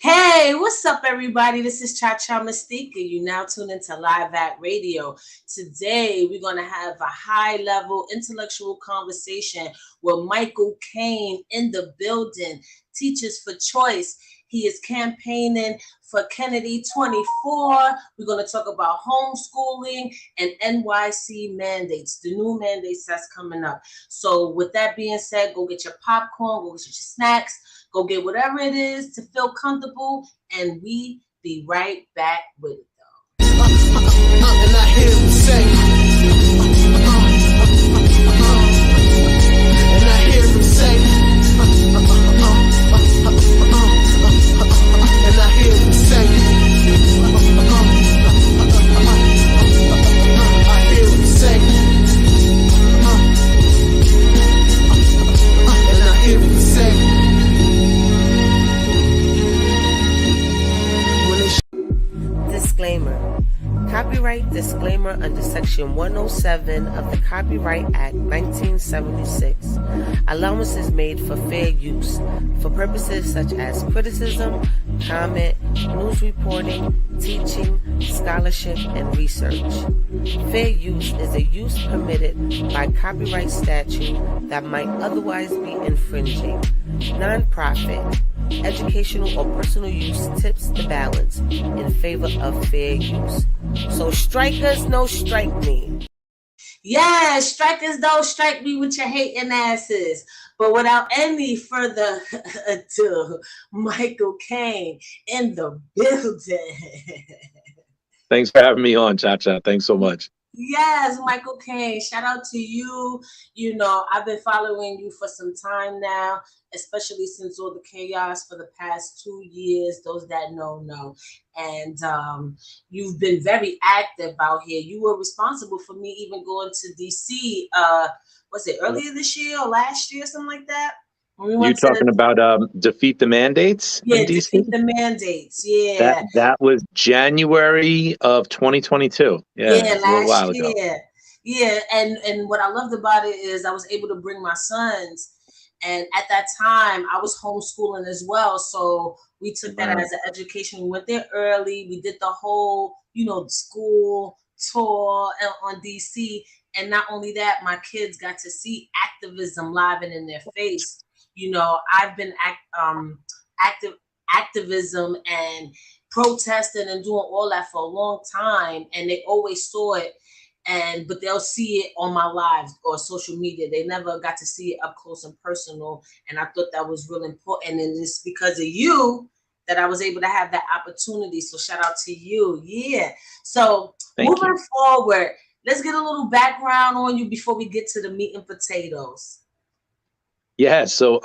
Hey, what's up, everybody? This is Cha Cha Mystique, and you now tune into Live at Radio. Today, we're going to have a high-level intellectual conversation with Michael Kane in the building, Teachers for Choice. He is campaigning for Kennedy 24. We're going to talk about homeschooling and NYC mandates, the new mandates that's coming up. So with that being said, go get your popcorn, go get your snacks, go get whatever it is to feel comfortable, and we be right back with it, though. And I hear him say, and I hear him say, and I hear him say, I hear him say, and I hear him say. Disclaimer. Copyright disclaimer under Section 107 of the Copyright Act 1976. Allowance is made for fair use for purposes such as criticism, comment, news reporting, teaching, scholarship, and research. Fair use is a use permitted by copyright statute that might otherwise be infringing. Non-profit, educational, or personal use tips the balance in favor of fair use. So strike us, no strike me. Yeah, strike us, don't strike me with your hating asses. But without any further ado, Michael Kane in the building. Thanks for having me on, Cha Cha. Thanks so much. Yes, Michael Kane, shout out to you. You know, I've been following you for some time now, especially since all the chaos for the past 2 years. Those that know. And you've been very active out here. You were responsible for me even going to DC, was it earlier this year or last year, something like that? You talking about defeat the mandates? Yeah, in DC? defeat the mandates. Yeah. That was January of 2022. Yeah, Last year. Yeah, and what I loved about it is I was able to bring my sons, and at that time I was homeschooling as well. So we took that as an education. We went there early. We did the whole, school tour on DC, and not only that, my kids got to see activism live and in their face. I've been activism and protesting and doing all that for a long time, and they always saw it, but they'll see it on my lives or social media. They never got to see it up close and personal, and I thought that was really important, and it's because of you that I was able to have that opportunity. So shout out to you. Yeah. So moving forward, let's get a little background on you before we get to the meat and potatoes. Yeah, so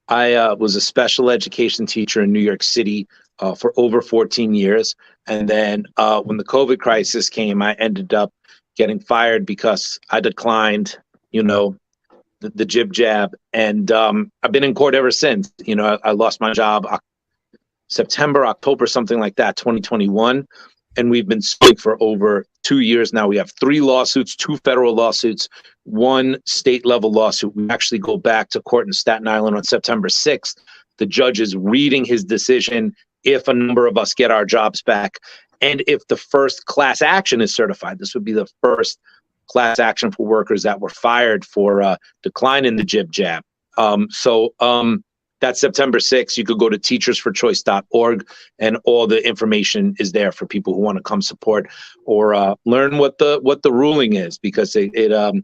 I was a special education teacher in New York City for over 14 years. And then when the COVID crisis came, I ended up getting fired because I declined, the jib jab. And I've been in court ever since. I lost my job September, October, something like that, 2021. And we've been suing for over 2 years now. We have 3 lawsuits, 2 federal lawsuits, 1 state level lawsuit. We actually go back to court in Staten Island on September 6th. The judge is reading his decision if a number of us get our jobs back. And if the first class action is certified, this would be the first class action for workers that were fired for declining the jib jab. That's September 6th. You could go to teachersforchoice.org, and all the information is there for people who want to come support or learn what the ruling is, because it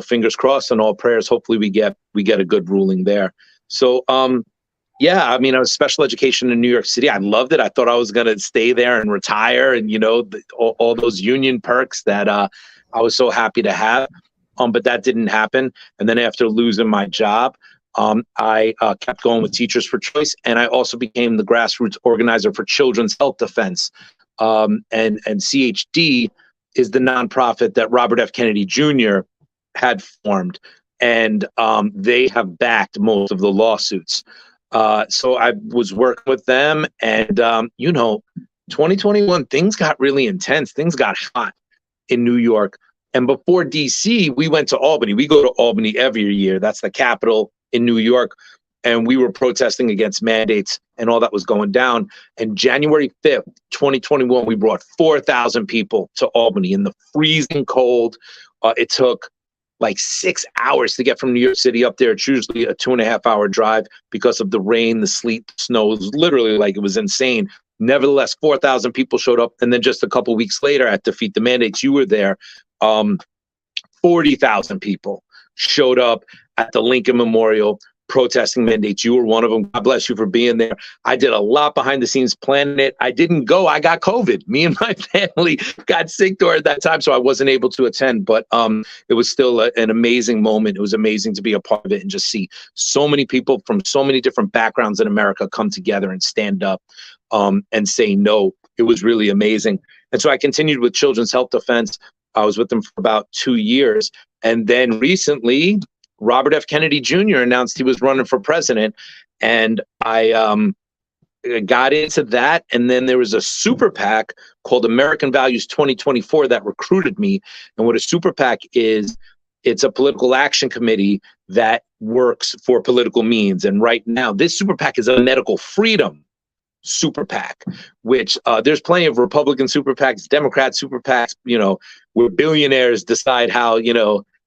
fingers crossed and all prayers. Hopefully we get a good ruling there. So I was special education in New York City. I loved it. I thought I was going to stay there and retire, and all those union perks that I was so happy to have. But that didn't happen. And then after losing my job, I kept going with Teachers for Choice, and I also became the grassroots organizer for Children's Health Defense. And CHD is the nonprofit that Robert F. Kennedy Jr. had formed, and they have backed most of the lawsuits. So I was working with them, and 2021, things got really intense. Things got hot in New York. And before DC, we went to Albany. We go to Albany every year. That's the capital in New York. and we were protesting against mandates and all that was going down. And January 5th, 2021, we brought 4,000 people to Albany in the freezing cold. It took like 6 hours to get from New York City up there. It's usually a 2.5-hour drive because of the rain, the sleet, the snow. It was literally like, it was insane. Nevertheless, 4,000 people showed up. And then just a couple weeks later at Defeat the Mandates, you were there. 40,000 people showed up at the Lincoln Memorial protesting mandates. You were one of them. God bless you for being there. I did a lot behind the scenes planning it. I didn't go. I got COVID. Me and my family got sick during that time, so I wasn't able to attend. But it was still an amazing moment. It was amazing to be a part of it and just see so many people from so many different backgrounds in America come together and stand up and say no. It was really amazing. And so I continued with Children's Health Defense. I was with them for about 2 years. And then recently, Robert F. Kennedy Jr. announced he was running for president. And I got into that. And then there was a super PAC called American Values 2024 that recruited me. And what a super PAC is, it's a political action committee that works for political means. And right now, this super PAC is a medical freedom super PAC, which there's plenty of Republican super PACs, Democrat super PACs, where billionaires decide how,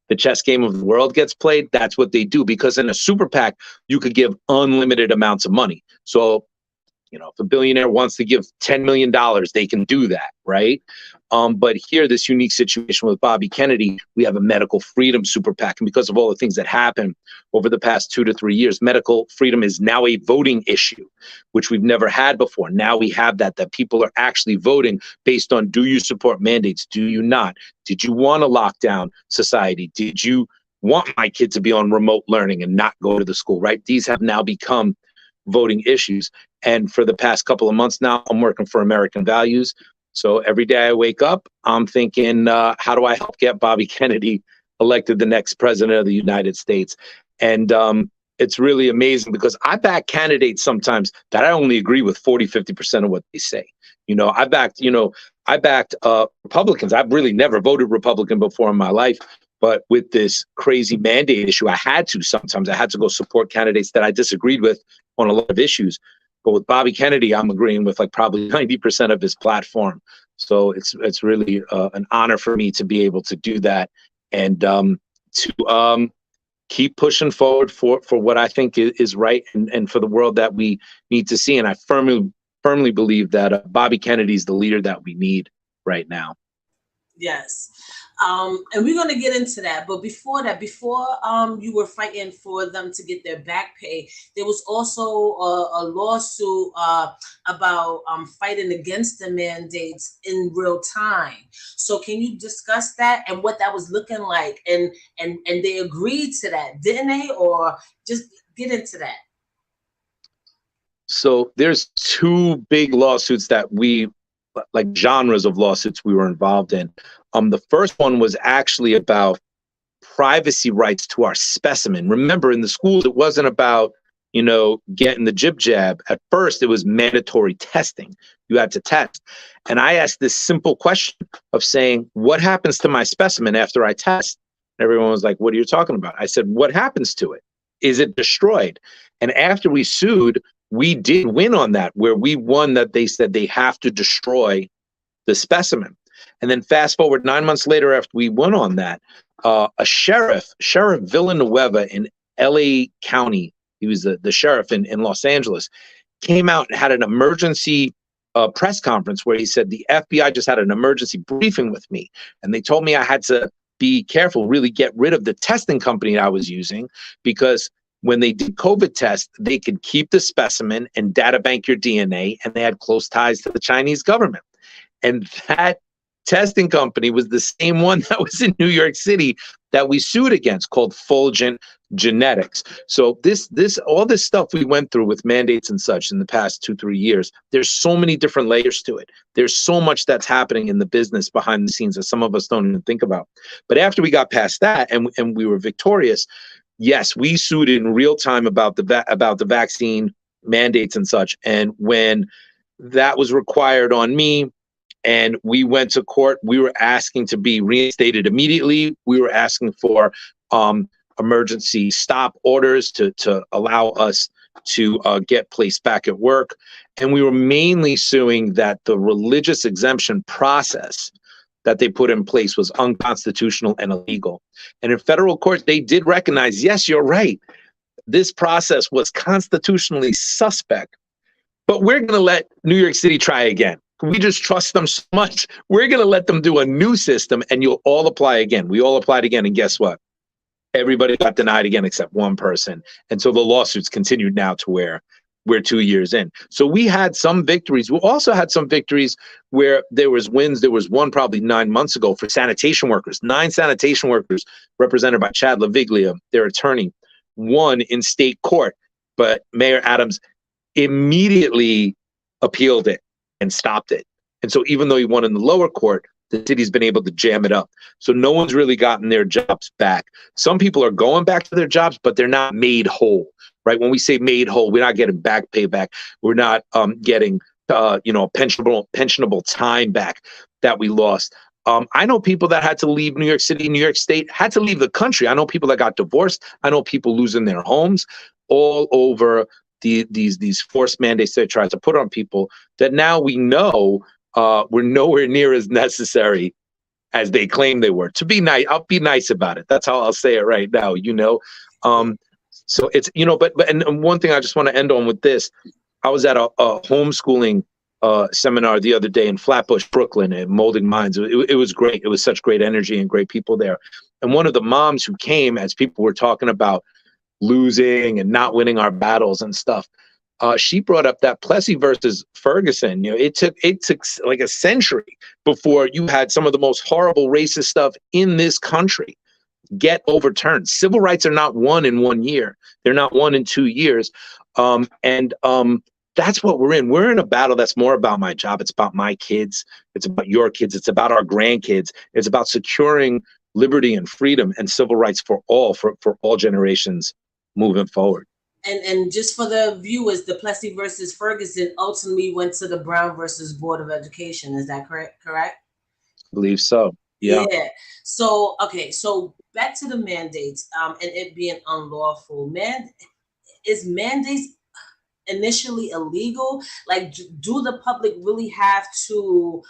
the chess game of the world gets played. That's what they do, because in a super PAC, you could give unlimited amounts of money. So, if a billionaire wants to give $10 million, they can do that, right? But here, this unique situation with Bobby Kennedy, we have a medical freedom super PAC. And because of all the things that happened over the past 2 to 3 years, medical freedom is now a voting issue, which we've never had before. Now we have that people are actually voting based on, do you support mandates? Do you not? Did you want to lock down society? Did you want my kid to be on remote learning and not go to the school, right? These have now become voting issues. And for the past couple of months now, I'm working for American Values. So every day I wake up, I'm thinking, how do I help get Bobby Kennedy elected the next president of the United States? And it's really amazing because I back candidates sometimes that I only agree with 40, 50% of what they say. I backed Republicans. I've really never voted Republican before in my life. But with this crazy mandate issue, I had to go support candidates that I disagreed with on a lot of issues. But with Bobby Kennedy, I'm agreeing with like probably 90% of his platform. So it's really an honor for me to be able to do that and to keep pushing forward for what I think is right and for the world that we need to see. And I firmly believe that Bobby Kennedy is the leader that we need right now. Yes. And we're going to get into that. But before you were fighting for them to get their back pay, there was also a lawsuit about fighting against the mandates in real time. So can you discuss that and what that was looking like? And they agreed to that, didn't they? Or just get into that. So there's 2 big lawsuits that like genres of lawsuits we were involved in. The first one was actually about privacy rights to our specimen. Remember, in the schools, it wasn't about, getting the jib jab. At first, it was mandatory testing. You had to test. And I asked this simple question of saying, what happens to my specimen after I test? And everyone was like, what are you talking about? I said, what happens to it? Is it destroyed? And after we sued, we did win on that, where we won that they said they have to destroy the specimen. And then fast forward 9 months later, after we won on that, a Sheriff Villanueva in LA County, he was the sheriff in Los Angeles, came out and had an emergency press conference where he said the FBI just had an emergency briefing with me. And they told me I had to be careful, really get rid of the testing company I was using, because when they did COVID tests, they could keep the specimen and data bank your DNA, and they had close ties to the Chinese government. And that testing company was the same one that was in New York City that we sued against, called Fulgent Genetics. So all this stuff we went through with mandates and such in the past 2-3 years, there's so many different layers to it. There's so much that's happening in the business behind the scenes that some of us don't even think about. But after we got past that and we were victorious, yes, we sued in real time about the vaccine mandates and such. And when that was required on me, and we went to court, we were asking to be reinstated immediately. We were asking for emergency stop orders to allow us to get placed back at work. And we were mainly suing that the religious exemption process that they put in place was unconstitutional and illegal. And in federal court, they did recognize, yes, you're right. This process was constitutionally suspect, but we're going to let New York City try again. We just trust them so much. We're going to let them do a new system and you'll all apply again. We all applied again. And guess what? Everybody got denied again except one person. And so the lawsuits continued now to where we're 2 years in. So we had some victories. We also had some victories where there was wins. There was one probably 9 months ago for sanitation workers. 9 sanitation workers represented by Chad LaViglia, their attorney, won in state court. But Mayor Adams immediately appealed it and stopped it. And so even though he won in the lower court, the city's been able to jam it up. So no one's really gotten their jobs back. Some people are going back to their jobs, but they're not made whole, right? When we say made whole, we're not getting back payback. We're not getting, pensionable time back that we lost. I know people that had to leave New York City, New York State, had to leave the country. I know people that got divorced. I know people losing their homes all over these forced mandates they tried to put on people that now we know were nowhere near as necessary as they claim they were. To be nice, I'll be nice about it. That's how I'll say it right now, So it's, and one thing I just want to end on with this. I was at a homeschooling seminar the other day in Flatbush, Brooklyn, at Molding Minds. It was great. It was such great energy and great people there. And one of the moms who came, as people were talking about losing and not winning our battles and stuff, she brought up that Plessy versus Ferguson. It took like a century before you had some of the most horrible racist stuff in this country get overturned. Civil rights are not won in 1 year. They're not won in 2 years. That's what we're in. We're in a battle that's more about my job. It's about my kids. It's about your kids. It's about our grandkids. It's about securing liberty and freedom and civil rights for all generations moving forward. And just for the viewers, the Plessy versus Ferguson ultimately went to the Brown versus Board of Education. Is that correct? I believe so. Yeah. So, okay. So back to the mandates and it being unlawful. Is mandates initially illegal? Like, do the public really have to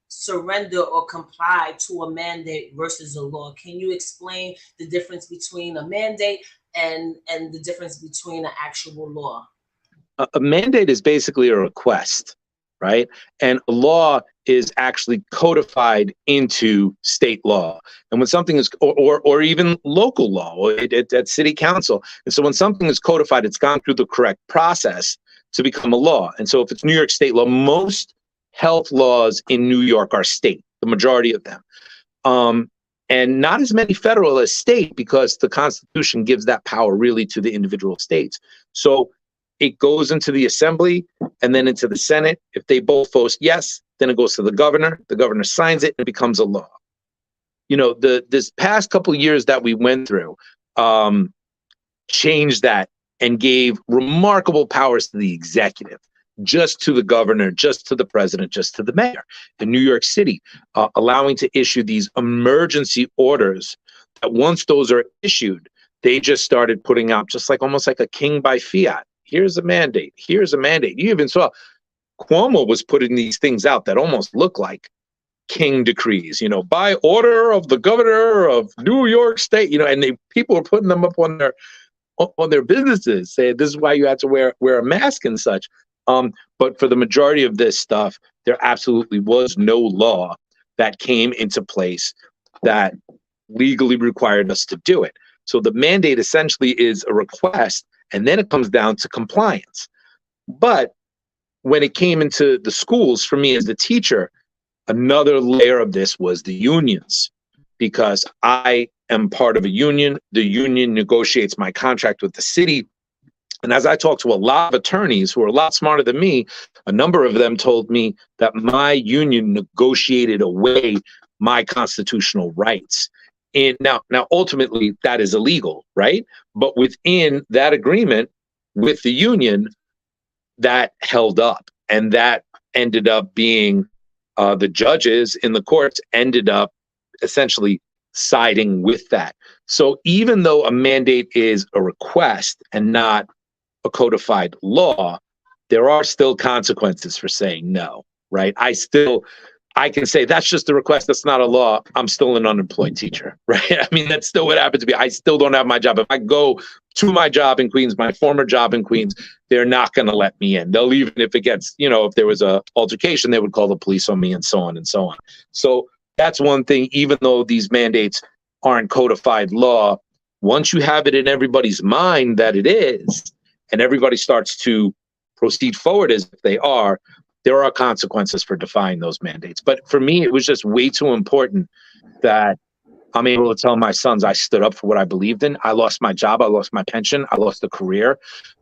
surrender or comply to a mandate versus a law? Can you explain the difference between a mandate and the difference between an actual law? A mandate is basically a request, right? And a law is actually codified into state law. And when something is, or even local law at city council. And so when something is codified, it's gone through the correct process to become a law. And so if it's New York state law, most health laws in New York are state, the majority of them. And not as many federal as state, because the Constitution gives that power really to the individual states. So it goes into the Assembly and then into the Senate. If they both vote yes, then it goes to the governor signs it, and it becomes a law. This past couple of years that we went through changed that and gave remarkable powers to the executive, just to the governor, just to the president, just to the mayor in New York City, allowing to issue these emergency orders that once those are issued, they just started putting out just like almost like a king by fiat. Here's a mandate. Here's a mandate. You even saw Cuomo was putting these things out that almost look like king decrees, by order of the governor of New York State, and people were putting them up on their businesses, saying this is why you have to wear a mask and such. But for the majority of this stuff, there absolutely was no law that came into place that legally required us to do it. So the mandate essentially is a request, and then it comes down to compliance. But when it came into the schools, for me as the teacher, another layer of this was the unions, because I am part of a union. The union negotiates my contract with the city. And as I talked to a lot of attorneys who are a lot smarter than me, a number of them told me that my union negotiated away my constitutional rights. And now ultimately that is illegal, right? But within that agreement with the union, that held up, and that ended up being the judges in the courts ended up essentially siding with that. So even though a mandate is a request and not a codified law, there are still consequences for saying no, right? I can say that's just a request. That's not a law. I'm still an unemployed teacher, right? I mean, that's still what happens to me. I still don't have my job. If I go to my job in Queens, my former job in Queens, they're not going to let me in. They'll, even if it gets, if there was a altercation, they would call the police on me, and so on and so on. So that's one thing. Even though these mandates aren't codified law, once you have it in everybody's mind that it is, and everybody starts to proceed forward as if they are, there are consequences for defying those mandates. But for me, it was just way too important that I'm able to tell my sons I stood up for what I believed in. I lost my job. I lost my pension. I lost a career.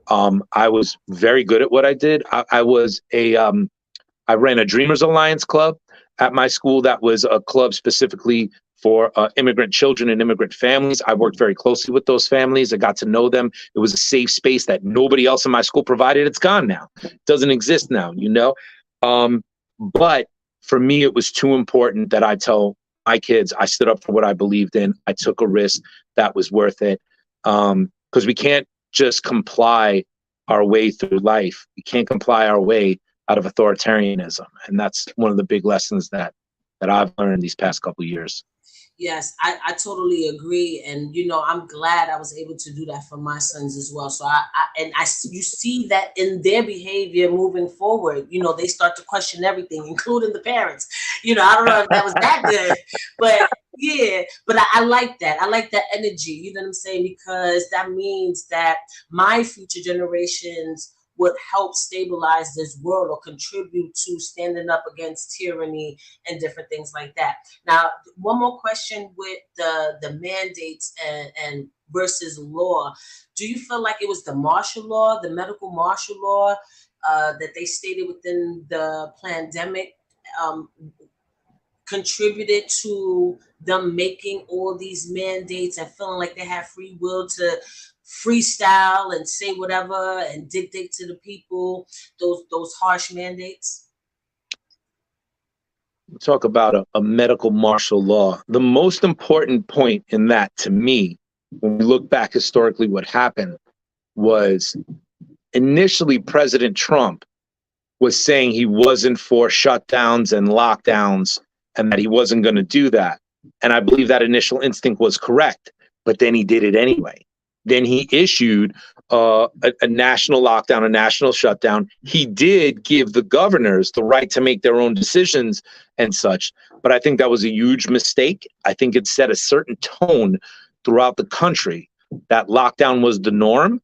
I was very good at what I did. I ran a Dreamers Alliance club at my school. That was a club specifically for immigrant children and immigrant families. I worked very closely with those families. I got to know them. It was a safe space that nobody else in my school provided. It's gone now. It doesn't exist now, But for me, it was too important that I tell my kids I stood up for what I believed in. I took a risk that was worth it. Because we can't just comply our way through life. We can't comply our way out of authoritarianism. And that's one of the big lessons that I've learned these past couple of years. Yes, I totally agree. And, I'm glad I was able to do that for my sons as well. So you see that in their behavior moving forward, they start to question everything, including the parents. I don't know if that was that good, but yeah, but I like that. I like that energy, you know what I'm saying? Because that means that my future generations would help stabilize this world or contribute to standing up against tyranny and different things like that. Now, one more question with the mandates and versus law. Do you feel like it was the martial law, the medical martial law that they stated within the pandemic contributed to them making all these mandates and feeling like they have free will to freestyle and say whatever and dictate to the people those harsh mandates? Talk about a medical martial law. The most important point in that, to me, when we look back historically, what happened was initially President Trump was saying he wasn't for shutdowns and lockdowns and that he wasn't going to do that. And I believe that initial instinct was correct, but then he did it anyway. Then he issued a national lockdown, a national shutdown. He did give the governors the right to make their own decisions and such, but I think that was a huge mistake. I think it set a certain tone throughout the country that lockdown was the norm.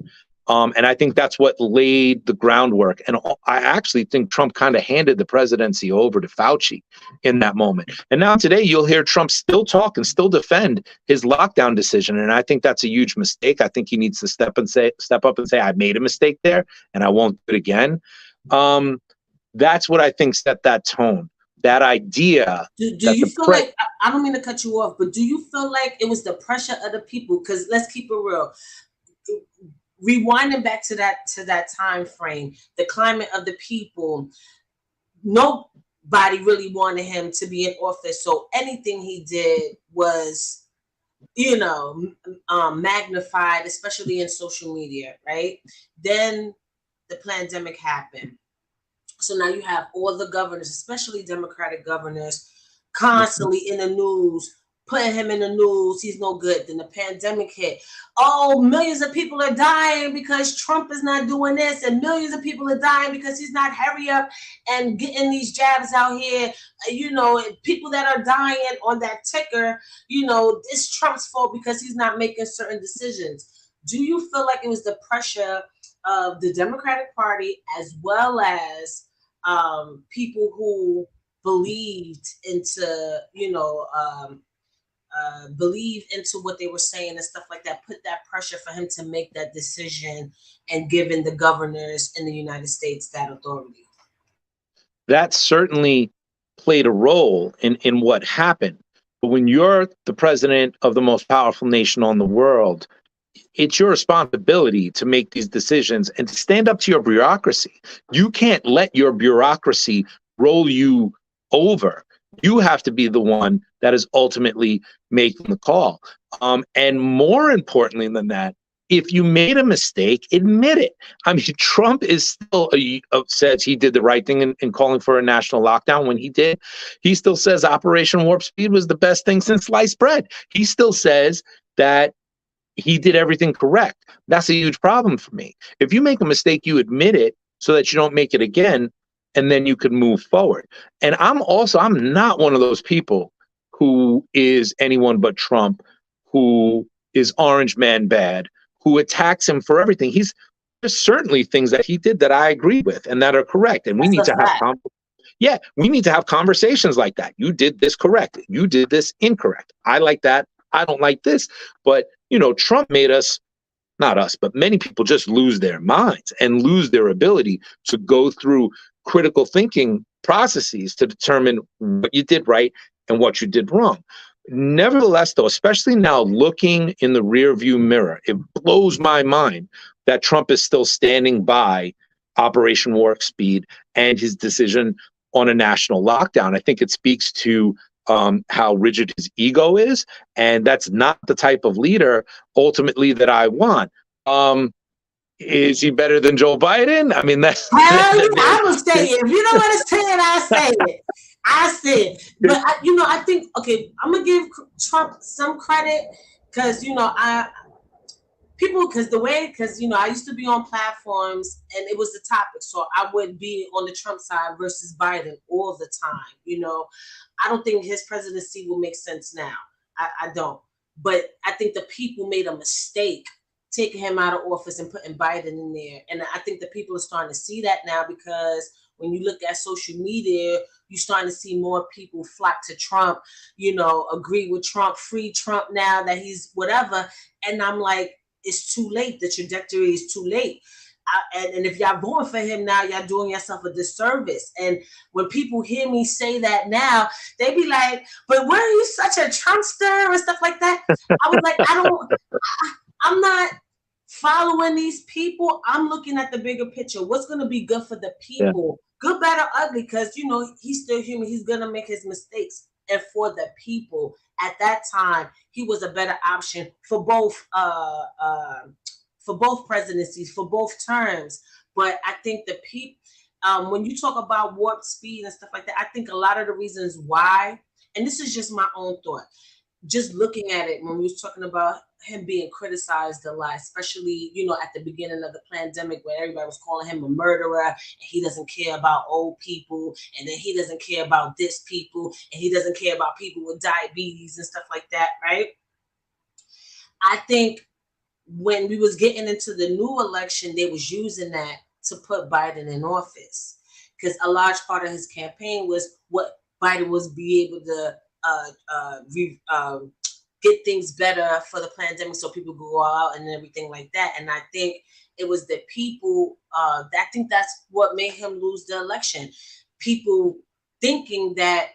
And I think that's what laid the groundwork. And I actually think Trump kind of handed the presidency over to Fauci in that moment. And now today you'll hear Trump still talk and still defend his lockdown decision. And I think that's a huge mistake. I think he needs to step up and say, I made a mistake there and I won't do it again. That's what I think set that tone. That idea. Do you feel like, I don't mean to cut you off, but do you feel like it was the pressure of the people? Because let's keep it real. Rewinding back to that time frame, the climate of the people, nobody really wanted him to be in office. So anything he did was, magnified, especially in social media, right? Then the pandemic happened. So now you have all the governors, especially Democratic governors, constantly in the news, putting him in the news. He's no good. Then the pandemic hit. Oh, millions of people are dying because Trump is not doing this, and millions of people are dying because he's not hurry up and getting these jabs out here. People that are dying on that ticker, it's Trump's fault because he's not making certain decisions. Do you feel like it was the pressure of the Democratic Party as well as people who believed into, believe into what they were saying and stuff like that, put that pressure for him to make that decision and giving the governors in the United States that authority? That certainly played a role in what happened. But when you're the president of the most powerful nation on the world, it's your responsibility to make these decisions and to stand up to your bureaucracy. You can't let your bureaucracy roll you over. You have to be the one that is ultimately making the call. And more importantly than that, if you made a mistake, admit it. I mean, Trump is still says he did the right thing in calling for a national lockdown when he did. He still says Operation Warp Speed was the best thing since sliced bread. He still says that he did everything correct. That's a huge problem for me. If you make a mistake, you admit it so that you don't make it again, and then you can move forward. And I'm not one of those people who is anyone but Trump, who is orange man bad, who attacks him for everything. There's certainly things that he did that I agree with and that are correct. And we need to have conversations like that. You did this correct. You did this incorrect. I like that. I don't like this. But, Trump made us, not us, but many people just lose their minds and lose their ability to go through critical thinking processes to determine what you did right and what you did wrong. Nevertheless, though, especially now looking in the rearview mirror, it blows my mind that Trump is still standing by Operation Warp Speed and his decision on a national lockdown. I think it speaks to how rigid his ego is, and that's not the type of leader ultimately that I want. Is he better than Joe Biden? I mean, that's. I will say it. If you don't understand, I say it. I say it. But I think I'm gonna give Trump some credit because I used to be on platforms and it was the topic, so I would be on the Trump side versus Biden all the time. I don't think his presidency will make sense now. I don't. But I think the people made a mistake taking him out of office and putting Biden in there. And I think the people are starting to see that now, because when you look at social media, you're starting to see more people flock to Trump, agree with Trump, free Trump now that he's whatever. And I'm like, it's too late. The trajectory is too late. And if y'all voting for him now, y'all doing yourself a disservice. And when people hear me say that now, they be like, but weren't you such a Trumpster and stuff like that? I was like, I'm not following these people. I'm looking at the bigger picture. What's going to be good for the people? Yeah. Good, bad, or ugly, because, he's still human. He's going to make his mistakes. And for the people, at that time, he was a better option for both presidencies, for both terms. But I think the people, when you talk about warp speed and stuff like that, I think a lot of the reasons why, and this is just my own thought, just looking at it, when we was talking about him being criticized a lot, especially, at the beginning of the pandemic, where everybody was calling him a murderer, and he doesn't care about old people, and then he doesn't care about this people, and he doesn't care about people with diabetes and stuff like that, right? I think when we was getting into the new election, they was using that to put Biden in office, because a large part of his campaign was what Biden was be able to get things better for the pandemic, so people could go out and everything like that. And I think it was the people, I think that's what made him lose the election. People thinking that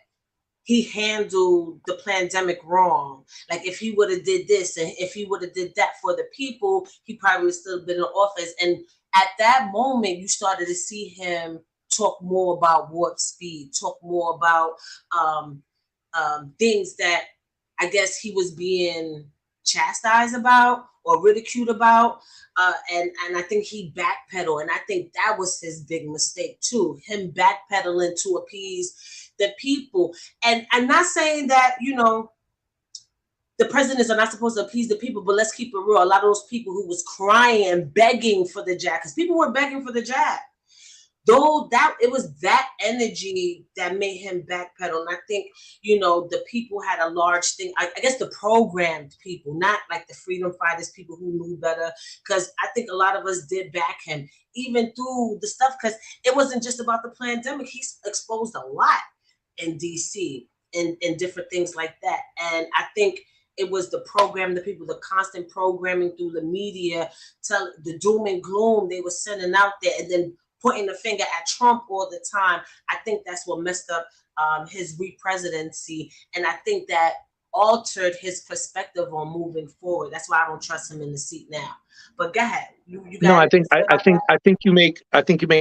he handled the pandemic wrong. Like, if he would have did this and if he would have did that for the people, he probably would still been in office. And at that moment, you started to see him talk more about warp speed, talk more about things that I guess he was being chastised about or ridiculed about. And I think he backpedaled. And I think that was his big mistake too, him backpedaling to appease the people. And I'm not saying that, the presidents are not supposed to appease the people, but let's keep it real. A lot of those people who was crying and begging for the jab, because people were begging for the jab, though, that it was that energy that made him backpedal. And I think, the people had a large thing. I guess the programmed people, not like the freedom fighters, people who knew better, because I think a lot of us did back him, even through the stuff, because it wasn't just about the pandemic. He's exposed a lot in DC and different things like that. And I think it was the program, the people, the constant programming through the media, the doom and gloom they were sending out there, and then pointing the finger at Trump all the time. I think that's what messed up his re-presidency. And I think that altered his perspective on moving forward. That's why I don't trust him in the seat now. But go ahead. I think you make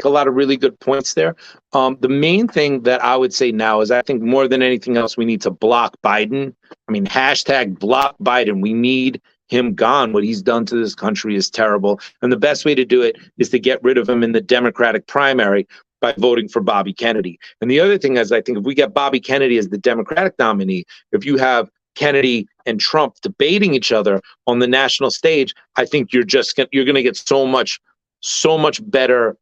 a lot of really good points there. The main thing that I would say now is, I think more than anything else, we need to block Biden. I mean, #block Biden. We need him gone. What he's done to this country is terrible. And the best way to do it is to get rid of him in the Democratic primary by voting for Bobby Kennedy. And the other thing is, I think if we get Bobby Kennedy as the Democratic nominee, if you have Kennedy and Trump debating each other on the national stage, I think you're going to get so much better,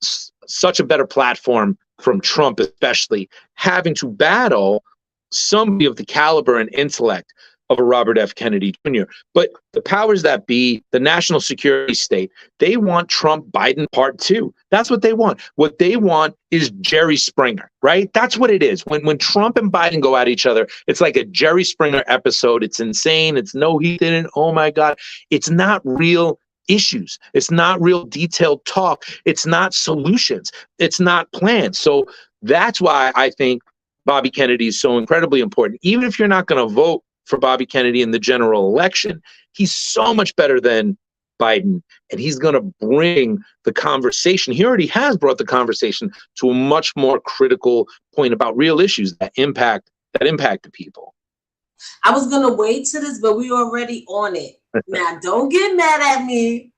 such a better platform from Trump, especially having to battle somebody of the caliber and intellect of a Robert F. Kennedy Jr. But the powers that be, the national security state, they want Trump Biden part two. That's what they want. What they want is Jerry Springer, right? That's what it is. When Trump and Biden go at each other, it's like a Jerry Springer episode. It's insane. It's no, he didn't. Oh my God. It's not real issues. It's not real detailed talk. It's not solutions. It's not plans. So that's why I think Bobby Kennedy is so incredibly important. Even if you're not going to vote for Bobby Kennedy in the general election, he's so much better than Biden, and he's going to bring the conversation. He already has brought the conversation to a much more critical point about real issues that impact the people. I was going to wait to this, but we already on it. Now, don't get mad at me,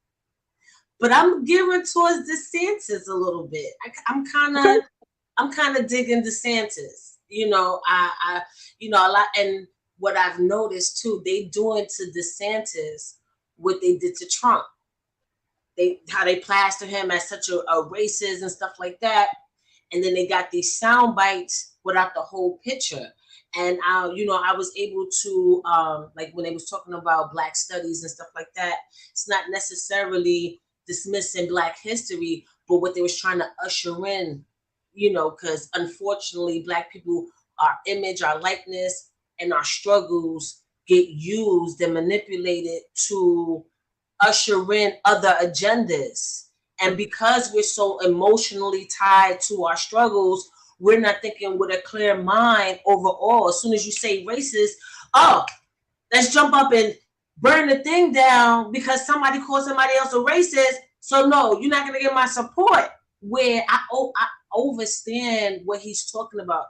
but I'm gearing towards DeSantis a little bit. I'm kind of digging DeSantis. You know, I a lot, and what I've noticed too, they doing to DeSantis what they did to Trump. How they plaster him as such a racist and stuff like that, and then they got these sound bites without the whole picture. And I was able to like when they was talking about Black studies and stuff like that. It's not necessarily dismissing Black history, but what they was trying to usher in, because unfortunately Black people, our image, our likeness, and our struggles get used and manipulated to usher in other agendas. And because we're so emotionally tied to our struggles, we're not thinking with a clear mind overall. As soon as you say racist, oh, let's jump up and burn the thing down because somebody called somebody else a racist. So no, you're not going to get my support. Where I understand what he's talking about.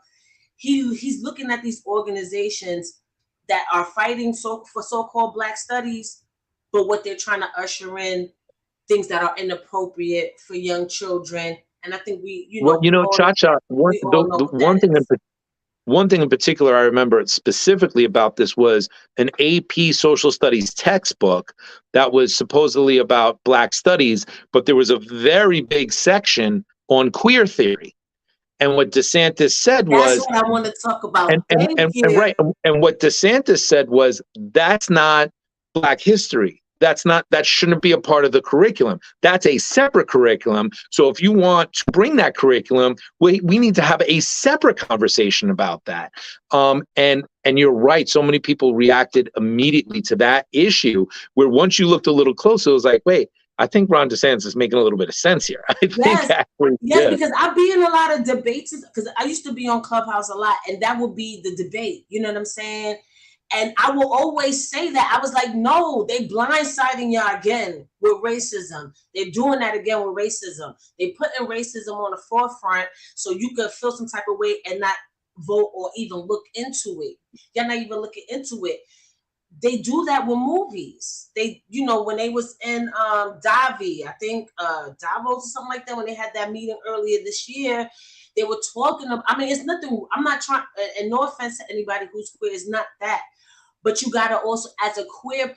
He's looking at these organizations that are fighting for so-called Black studies, but what they're trying to usher in things that are inappropriate for young children. And I think Cha-Cha, one thing in particular I remember specifically about this was an AP social studies textbook that was supposedly about Black studies, but there was a very big section on queer theory. And what DeSantis said was, that's what I want to talk about. And what DeSantis said was, that's not Black history. That shouldn't be a part of the curriculum. That's a separate curriculum. So if you want to bring that curriculum, we need to have a separate conversation about that. And you're right. So many people reacted immediately to that issue, where once you looked a little closer, it was like, wait, I think Ron DeSantis is making a little bit of sense here. Yes, because I be in a lot of debates, because I used to be on Clubhouse a lot, and that would be the debate. You know what I'm saying? And I will always say that. I was like, no, they blindsiding y'all again with racism. They're doing that again with racism. They putting racism on the forefront so you could feel some type of way and not vote or even look into it. Y'all not even looking into it. They do that with movies. They, when they was in Davi, I think Davos or something like that, when they had that meeting earlier this year, they were talking about, it's nothing, I'm not trying, and no offense to anybody who's queer, it's not that. But you gotta also, as a queer,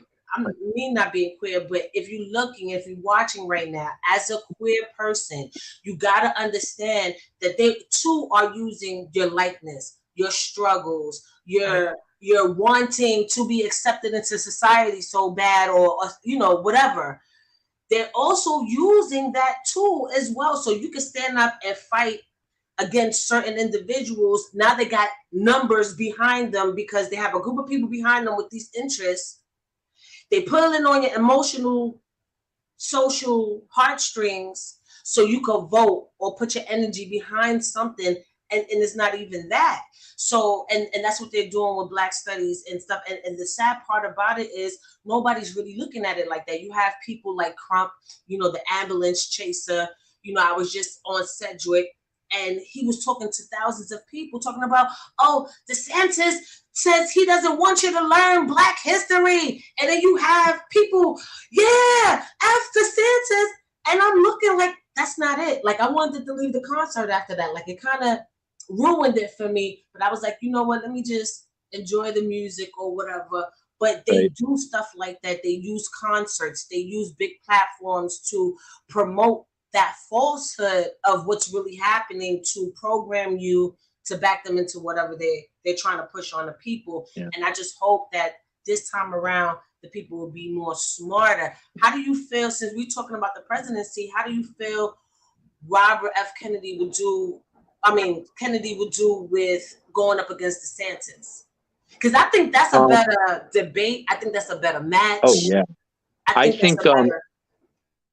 me not being queer, but if you're watching right now, as a queer person, you gotta understand that they too are using your likeness, your struggles, your wanting to be accepted into society so bad, or whatever. They're also using that too as well. So you can stand up and fight against certain individuals. Now they got numbers behind them because they have a group of people behind them with these interests. They pulling on your emotional, social heartstrings so you can vote or put your energy behind something, and it's not even that. So, and that's what they're doing with Black studies and stuff. And the sad part about it is nobody's really looking at it like that. You have people like Crump, the ambulance chaser. I was just on Cedric, and he was talking to thousands of people talking about, oh, DeSantis says he doesn't want you to learn Black history. And then you have people, yeah, F DeSantis. And I'm looking like, that's not it. Like, I wanted to leave the concert after that. Like, it kind of ruined it for me. But I was like, you know what? Let me just enjoy the music or whatever. But they do stuff like that. They use concerts. They use big platforms to promote that falsehood of what's really happening, to program you to back them into whatever they're trying to push on the people. Yeah. And I just hope that this time around, the people will be more smarter. How do you feel, since we're talking about the presidency, how do you feel Robert F. Kennedy would do with going up against DeSantis? Because I think that's a better debate. I think that's a better match. Oh yeah, I think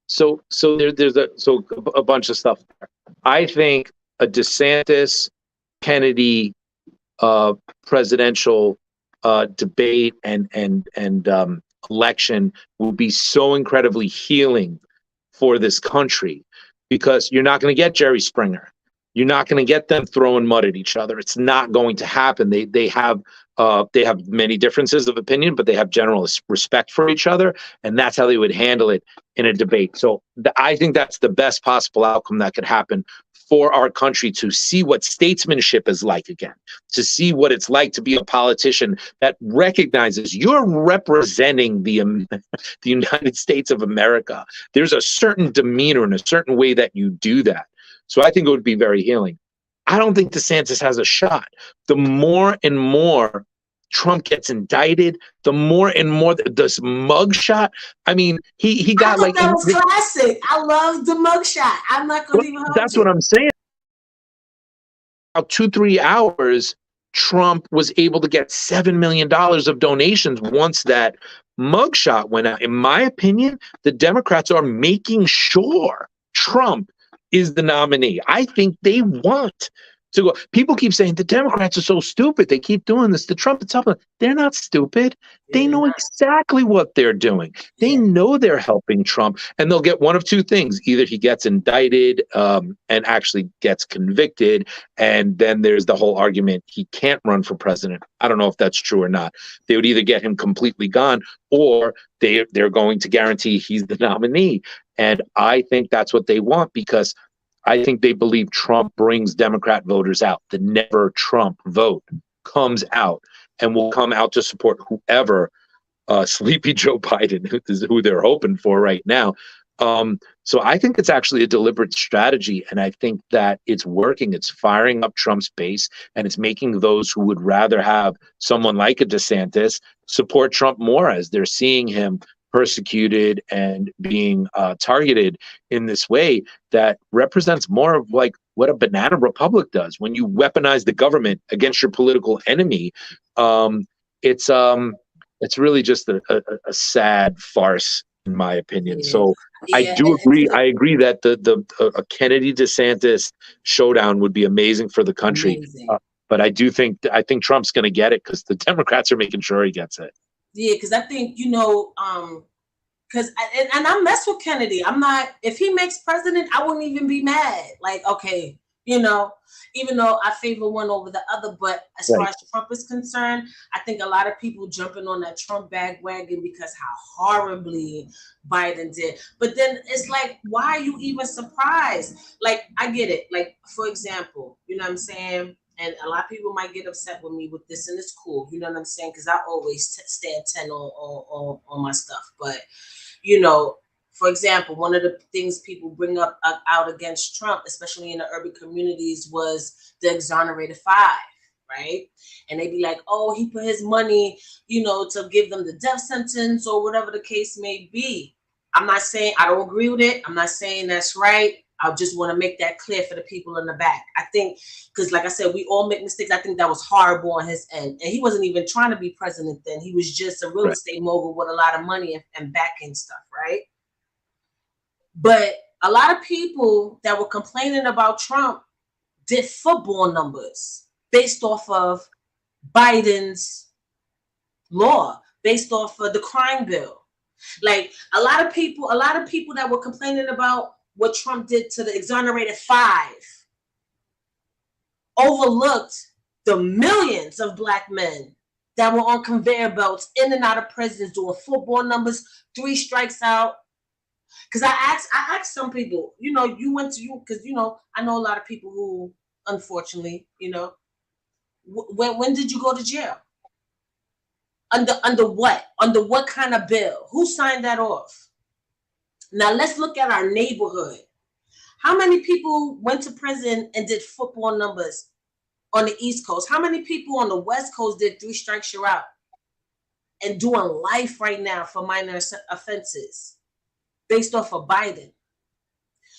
so there's a bunch of stuff there. I think a DeSantis Kennedy presidential debate and election will be so incredibly healing for this country, because you're not going to get Jerry Springer. You're not going to get them throwing mud at each other. It's not going to happen. They have many differences of opinion, but they have general respect for each other, and that's how they would handle it in a debate. So I think that's the best possible outcome that could happen for our country, to see what statesmanship is like again, to see what it's like to be a politician that recognizes you're representing the United States of America. There's a certain demeanor and a certain way that you do that. So I think it would be very healing. I don't think DeSantis has a shot. The more and more Trump gets indicted, the more and more this mugshot. I mean, he got like that was classic. I love the mugshot. I'm not going to even. That's what I'm saying. About 2-3 hours, Trump was able to get $7 million of donations once that mugshot went out. In my opinion, the Democrats are making sure Trump is the nominee. I think they want to go. People keep saying the Democrats are so stupid. They keep doing this. The Trump and stuff. They're not stupid. They know exactly what they're doing. They know they're helping Trump, and they'll get one of two things. Either he gets indicted and actually gets convicted, and then there's the whole argument he can't run for president. I don't know if that's true or not. They would either get him completely gone, or they're going to guarantee he's the nominee. And I think that's what they want, because I think they believe Trump brings Democrat voters out. The never Trump vote comes out and will come out to support whoever, Sleepy Joe Biden is who they're hoping for right now. So I think it's actually a deliberate strategy, and I think that it's working. It's firing up Trump's base, and it's making those who would rather have someone like a DeSantis support Trump more, as they're seeing him persecuted and being targeted in this way that represents more of like what a banana republic does. When you weaponize the government against your political enemy, it's really just a sad farce, in my opinion. So I do agree. I agree that a Kennedy DeSantis showdown would be amazing for the country. But I think Trump's going to get it, because the Democrats are making sure he gets it. Yeah, because I think, because I mess with Kennedy. I'm not, if he makes president, I wouldn't even be mad. Like, okay, even though I favor one over the other, but as far as Trump is concerned, I think a lot of people jumping on that Trump bandwagon because how horribly Biden did. But then it's like, why are you even surprised? Like, I get it. Like, for example, you know what I'm saying? And a lot of people might get upset with me with this, and it's cool. You know what I'm saying? Because I always stand 10 on my stuff. But, for example, one of the things people bring up out against Trump, especially in the urban communities, was the exonerated 5, right? And they be like, oh, he put his money, to give them the death sentence or whatever the case may be. I'm not saying I don't agree with it. I'm not saying that's right. I just want to make that clear for the people in the back. I think, because like I said, we all make mistakes. I think that was horrible on his end. And he wasn't even trying to be president then. He was just a real estate mogul with a lot of money and backing stuff, right? But a lot of people that were complaining about Trump did football numbers based off of Biden's law, based off of the crime bill. Like a lot of people that were complaining about what Trump did to the exonerated 5 overlooked the millions of Black men that were on conveyor belts, in and out of prisons, doing football numbers, 3 strikes out. Because I asked some people, you went to because I know a lot of people who, unfortunately, when did you go to jail? Under what? Under what kind of bill? Who signed that off? Now let's look at our neighborhood. How many people went to prison and did football numbers on the East Coast? How many people on the West Coast did 3 strikes you're out and doing life right now for minor offenses based off of Biden?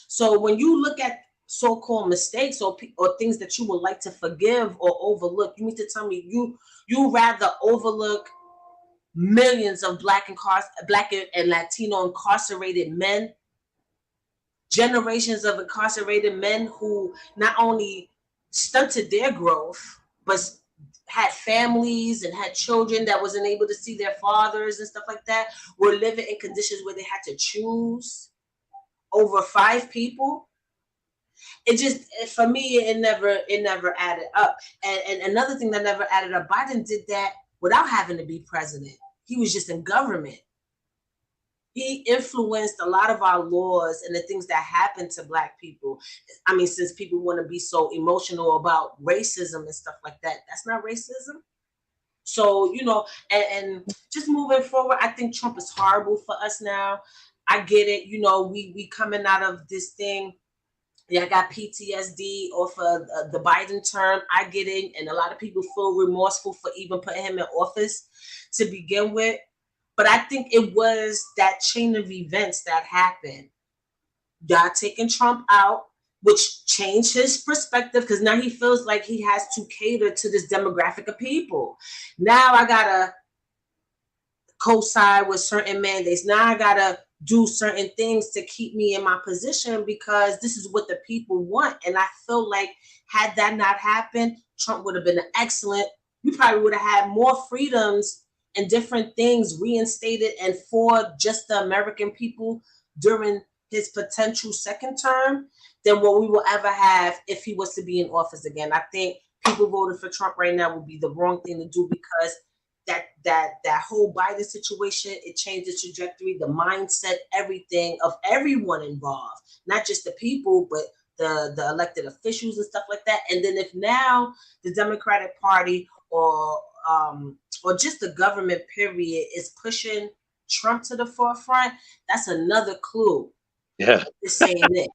So when you look at so-called mistakes or things that you would like to forgive or overlook, you mean to tell me you rather overlook millions of Black and Latino incarcerated men, generations of incarcerated men who not only stunted their growth, but had families and had children that wasn't able to see their fathers and stuff like that, were living in conditions where they had to choose over 5 people. It just, for me, it never added up. And another thing that never added up, Biden did that without having to be president. He was just in government. He influenced a lot of our laws and the things that happen to Black people. I mean, since people want to be so emotional about racism and stuff like that, that's not racism. So, and just moving forward, I think Trump is horrible for us now. I get it. We coming out of this thing. Yeah, I got PTSD off of the Biden term. I get it. And a lot of people feel remorseful for even putting him in office to begin with. But I think it was that chain of events that happened. Y'all taking Trump out, which changed his perspective, because now he feels like he has to cater to this demographic of people. Now I got to co-side with certain mandates. Now I got to do certain things to keep me in my position because this is what the people want. And I feel like had that not happened, Trump would have been excellent. We probably would have had more freedoms and different things reinstated and for just the American people during his potential second term than what we will ever have if he was to be in office again. I think people voting for Trump right now would be the wrong thing to do because that whole Biden situation, it changed the trajectory, the mindset, everything of everyone involved, not just the people, but the elected officials and stuff like that. And then if now the Democratic Party or just the government period is pushing Trump to the forefront, that's another clue. Yeah. This ain't it.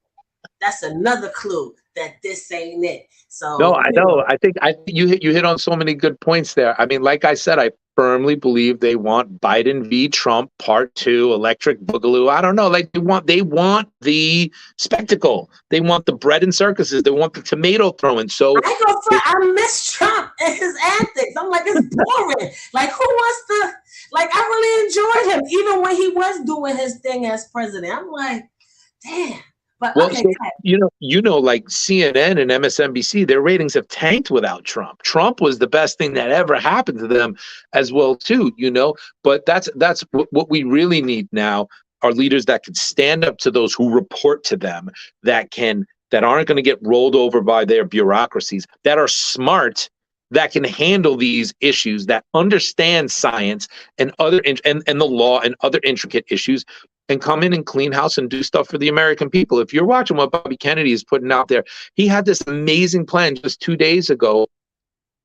That's another clue that this ain't it. So no, I know. I think you hit on so many good points there. I mean, like I said, I firmly believe they want Biden v. Trump Part 2, Electric Boogaloo. I don't know. Like they want the spectacle. They want the bread and circuses. They want the tomato throwing. So I miss Trump and his antics. I'm like, it's boring. Like, who wants to? Like, I really enjoyed him, even when he was doing his thing as president. I'm like, damn. But well, okay, so, like CNN and MSNBC, their ratings have tanked without Trump. Trump was the best thing that ever happened to them as well, too, But that's what we really need now are leaders that can stand up to those who report to them, that aren't going to get rolled over by their bureaucracies, that are smart, that can handle these issues, that understand science and and the law and other intricate issues, and come in and clean house and do stuff for the American people. If you're watching what Bobby Kennedy is putting out there, he had this amazing plan just 2 days ago.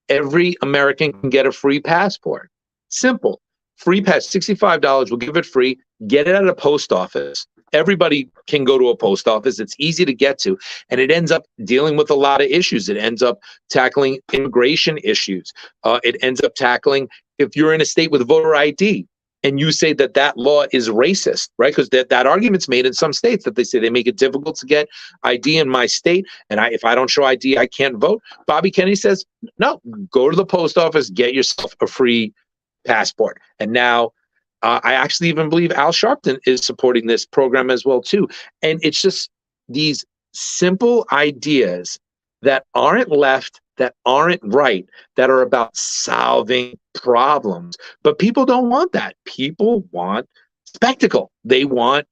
Every American can get a free passport. Simple. Free pass, $65. We'll give it free. Get it at a post office. Everybody can go to a post office. It's easy to get to. And it ends up dealing with a lot of issues. It ends up tackling immigration issues. It ends up tackling if you're in a state with voter ID. And you say that law is racist, right? Because that argument's made in some states that they say they make it difficult to get ID in my state. And if I don't show ID, I can't vote. Bobby Kennedy says, no, go to the post office, get yourself a free passport. And now I actually even believe Al Sharpton is supporting this program as well, too. And it's just these simple ideas that aren't left, that aren't right, that are about solving problems. But people don't want that. People want spectacle. They want,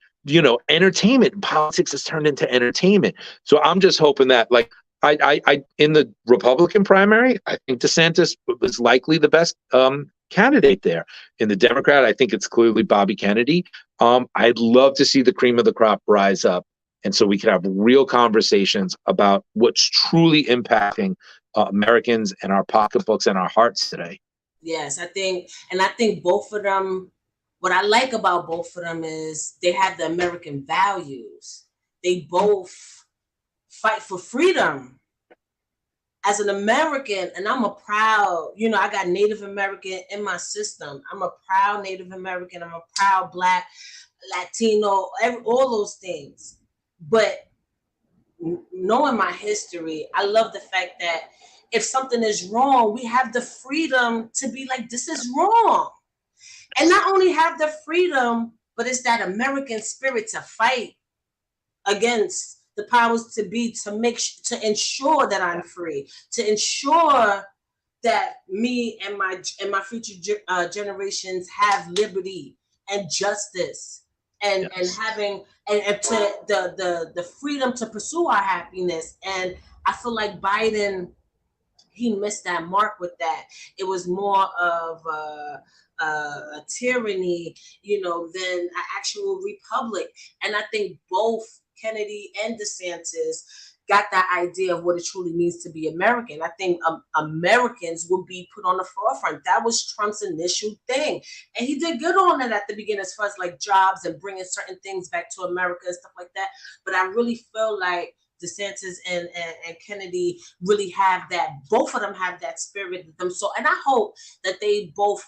entertainment. Politics has turned into entertainment. So I'm just hoping that, like, I in the Republican primary, I think DeSantis was likely the best candidate there. In the Democrat, I think it's clearly Bobby Kennedy. I'd love to see the cream of the crop rise up, and so we could have real conversations about what's truly impacting Americans and our pocketbooks and our hearts today. Yes, I think both of them, what I like about both of them is they have the American values. They both fight for freedom. As an American, and I'm a proud, I got Native American in my system. I'm a proud Native American. I'm a proud Black, Latino, all those things. But knowing my history, I love the fact that if something is wrong, we have the freedom to be like, this is wrong. And not only have the freedom, but it's that American spirit to fight against the powers to be, to ensure that I'm free, to ensure that me and my future generations have liberty and justice, and having and to the freedom to pursue our happiness. And I feel like Biden, he missed that mark with that. It was more of a tyranny, than an actual republic. And I think both Kennedy and DeSantis got that idea of what it truly means to be American. I think Americans will be put on the forefront. That was Trump's initial thing. And he did good on it at the beginning as far as like jobs and bringing certain things back to America and stuff like that. But I really feel like DeSantis and Kennedy really have that. Both of them have that spirit with them. So, and I hope that they both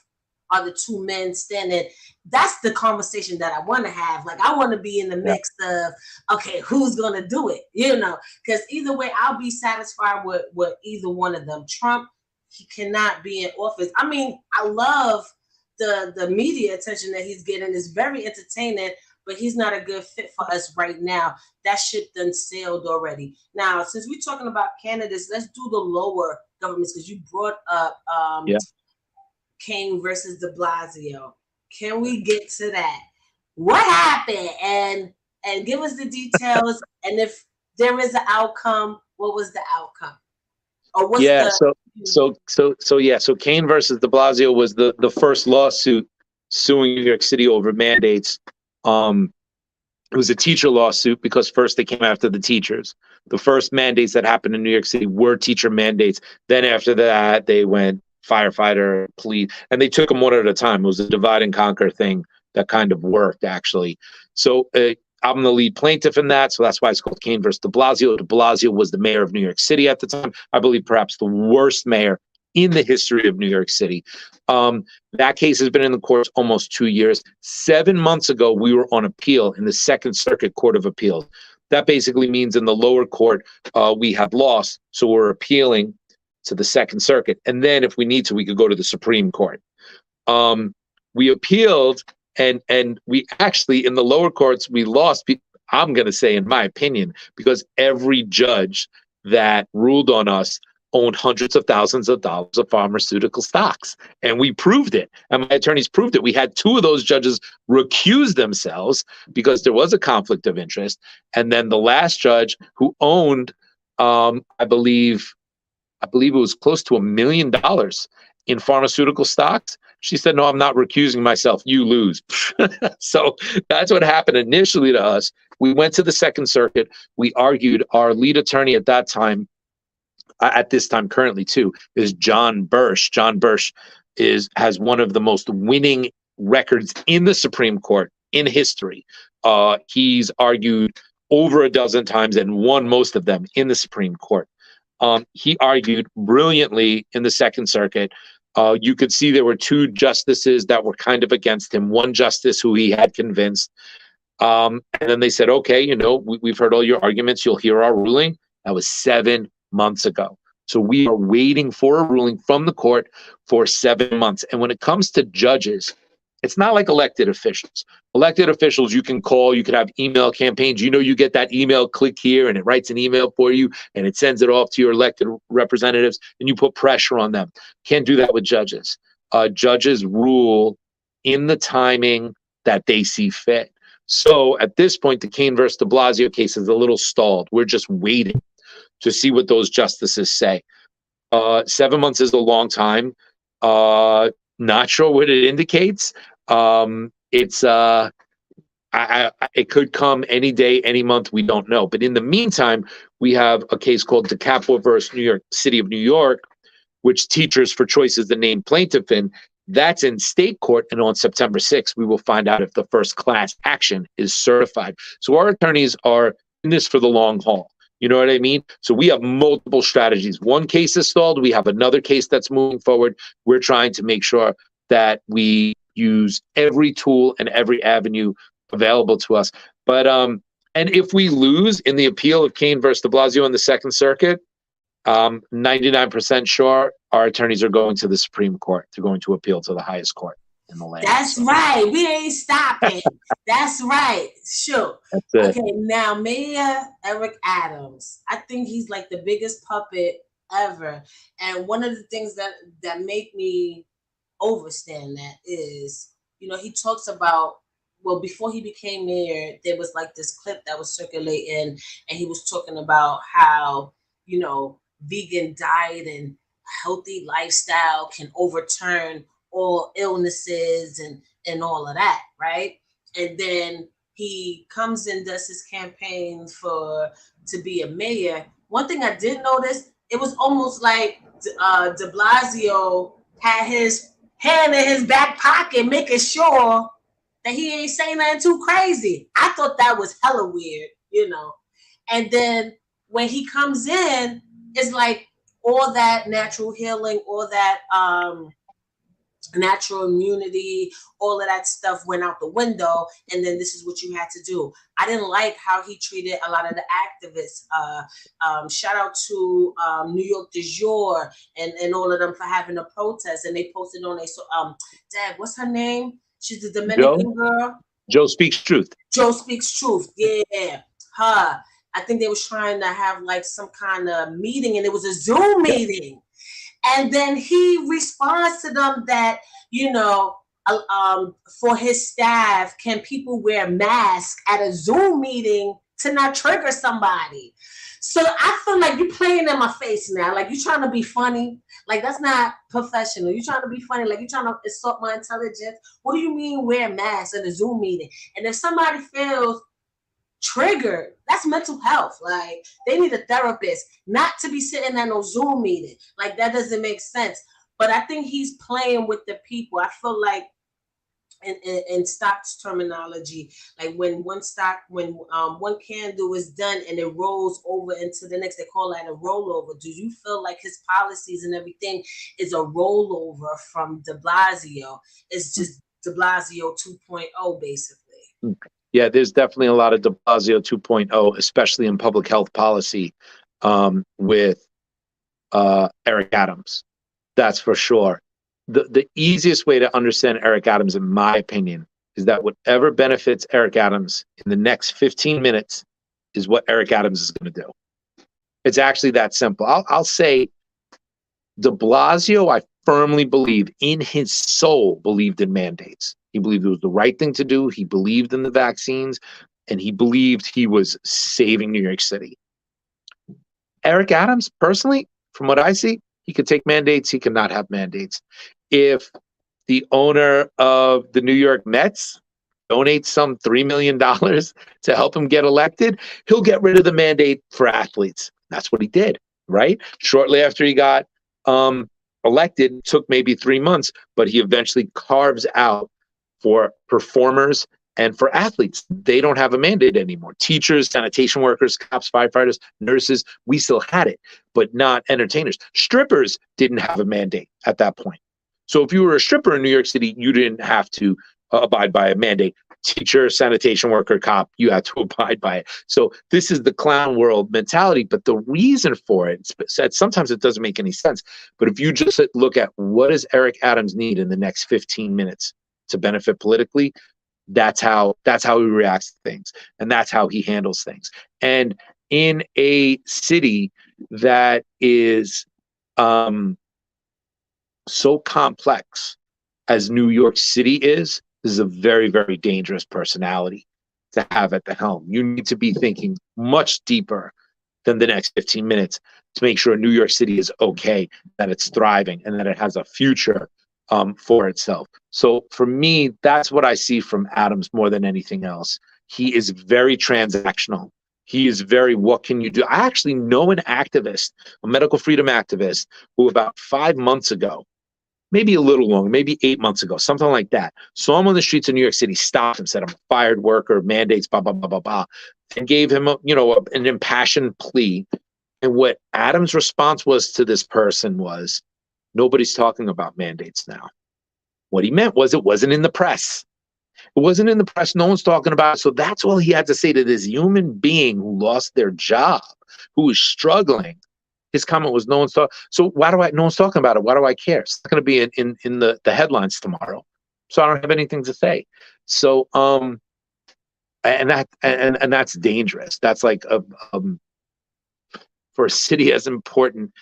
are the two men standing. That's the conversation that I want to have. Like, I want to be in the mix of, okay, who's going to do it? Because either way, I'll be satisfied with either one of them. Trump, he cannot be in office. I mean, I love the media attention that he's getting. It's very entertaining, but he's not a good fit for us right now. That ship done sailed already. Now, since we're talking about candidates, let's do the lower governments, because you brought up Kane versus Diblasio. Can we get to that? What happened? And give us the details. And if there is an outcome, what was the outcome? Or what's So Kane versus Diblasio was the first lawsuit suing New York City over mandates. It was a teacher lawsuit because first they came after the teachers. The first mandates that happened in New York City were teacher mandates. Then after that, they went firefighter, police, and they took them one at a time. It was a divide and conquer thing that kind of worked, actually. So I'm the lead plaintiff in that, so that's why it's called Kane versus Diblasio. Diblasio was the mayor of New York City at the time. I believe perhaps the worst mayor in the history of New York City. That case has been in the courts almost 2 years. 7 months ago, we were on appeal in the Second Circuit Court of Appeals. That basically means in the lower court, we have lost, so we're appealing to the Second Circuit. And then if we need to, we could go to the Supreme Court. We appealed, and we actually, in the lower courts, we lost, I'm going to say, in my opinion, because every judge that ruled on us owned hundreds of thousands of dollars of pharmaceutical stocks. And we proved it. And my attorneys proved it. We had two of those judges recuse themselves because there was a conflict of interest. And then the last judge, who owned, I believe it was close to $1 million in pharmaceutical stocks, she said, no, I'm not recusing myself. You lose. So that's what happened initially to us. We went to the Second Circuit. We argued. Our lead attorney at that time, at this time currently too, is John Bursch. John Bursch has one of the most winning records in the Supreme Court in history. He's argued over a dozen times and won most of them in the Supreme Court. He argued brilliantly in the Second Circuit. You could see there were two justices that were kind of against him, one justice who he had convinced. And then they said, okay, we've heard all your arguments. You'll hear our ruling. That was 7 months ago. So we are waiting for a ruling from the court for 7 months. And when it comes to judges, it's not like elected officials. Elected officials, you can call, you can have email campaigns. You get that email, click here, and it writes an email for you, and it sends it off to your elected representatives, and you put pressure on them. Can't do that with judges. Judges rule in the timing that they see fit. So at this point, the Kane versus Diblasio case is a little stalled. We're just waiting to see what those justices say. 7 months is a long time. Not sure what it indicates. It's it could come any day, any month. We don't know. But in the meantime, we have a case called DeCapo versus New York City of New York, which Teachers for Choice is the named plaintiff in. That's in state court, and on September 6th, we will find out if the first class action is certified. So our attorneys are in this for the long haul. You know what I mean? So we have multiple strategies. One case is stalled. We have another case that's moving forward. We're trying to make sure that we use every tool and every avenue available to us. But and if we lose in the appeal of Kane versus Diblasio in the Second Circuit, 99% sure our attorneys are going to the Supreme Court. They're going to appeal to the highest court in the land. That's right. We ain't stopping. That's right. Sure. That's it. Okay, now Mayor Eric Adams. I think he's like the biggest puppet ever. And one of the things that make me overstand that is, he talks about, well, before he became mayor, there was like this clip that was circulating, and he was talking about how, vegan diet and healthy lifestyle can overturn all illnesses and all of that, right? And then he comes and does his campaign to be a mayor. One thing I did notice, it was almost like Diblasio had his hand in his back pocket, making sure that he ain't saying nothing too crazy. I thought that was hella weird, And then when he comes in, it's like all that natural healing, all that natural immunity, all of that stuff went out the window, and then this is what you had to do. I didn't like how he treated a lot of the activists. Shout out to New York Du Jour and all of them for having a protest, and they posted on Dad, what's her name? She's the Dominican girl. Joe Speaks Truth. Joe Speaks Truth. Yeah, her. I think they was trying to have like some kind of meeting, and it was a Zoom meeting. And then he responds to them that, for his staff, can people wear masks at a Zoom meeting to not trigger somebody? So I feel like you're playing in my face now. Like, you're trying to be funny. Like, that's not professional. You're trying to be funny. Like, you're trying to insult my intelligence. What do you mean wear masks at a Zoom meeting? And if somebody feels triggered, that's mental health. Like, they need a therapist, not to be sitting at no Zoom meeting. Like, that doesn't make sense. But I think he's playing with the people. I feel like in stocks terminology, like when one candle is done and it rolls over into the next, they call that a rollover. Do you feel like his policies and everything is a rollover from Diblasio? It's just Diblasio 2.0 basically. Yeah, there's definitely a lot of Diblasio 2.0, especially in public health policy, with Eric Adams. That's for sure. The easiest way to understand Eric Adams, in my opinion, is that whatever benefits Eric Adams in the next 15 minutes is what Eric Adams is going to do. It's actually that simple. I'll say Diblasio, I firmly believe, in his soul, believed in mandates. He believed it was the right thing to do. He believed in the vaccines, and he believed he was saving New York City. Eric Adams, personally, from what I see, he could take mandates. He cannot have mandates. If the owner of the New York Mets donates some $3 million to help him get elected, he'll get rid of the mandate for athletes. That's what he did, right? Shortly after he got elected, took maybe 3 months, but he eventually carves out for performers and for athletes. They don't have a mandate anymore. Teachers, sanitation workers, cops, firefighters, nurses, we still had it, but not entertainers. Strippers didn't have a mandate at that point. So if you were a stripper in New York City, you didn't have to abide by a mandate. Teacher, sanitation worker, cop, you had to abide by it. So this is the clown world mentality, but the reason for it, sometimes it doesn't make any sense. But if you just look at what does Eric Adams need in the next 15 minutes to benefit politically, that's how he reacts to things, and that's how he handles things. And in a city that is so complex as New York City is, this is a very, very dangerous personality to have at the helm. You need to be thinking much deeper than the next 15 minutes to make sure New York City is okay, that it's thriving, and that it has a future for itself. So for me, that's what I see from Adams more than anything else. He is very transactional. He is very, what can you do? I actually know an activist, a medical freedom activist, who about 5 months ago, maybe a little longer, maybe 8 months ago, something like that, saw him on the streets of New York City, stopped him, said, I'm a fired worker, mandates, blah, blah, blah, blah, blah, and gave him an impassioned plea. And what Adams' response was to this person was, nobody's talking about mandates now. What he meant was it wasn't in the press. It wasn't in the press. No one's talking about it. So that's all he had to say to this human being who lost their job, who was struggling. His comment was, no one's talking. So no one's talking about it. Why do I care? It's not going to be in the headlines tomorrow. So I don't have anything to say. So, and that's dangerous. That's like, for a city as important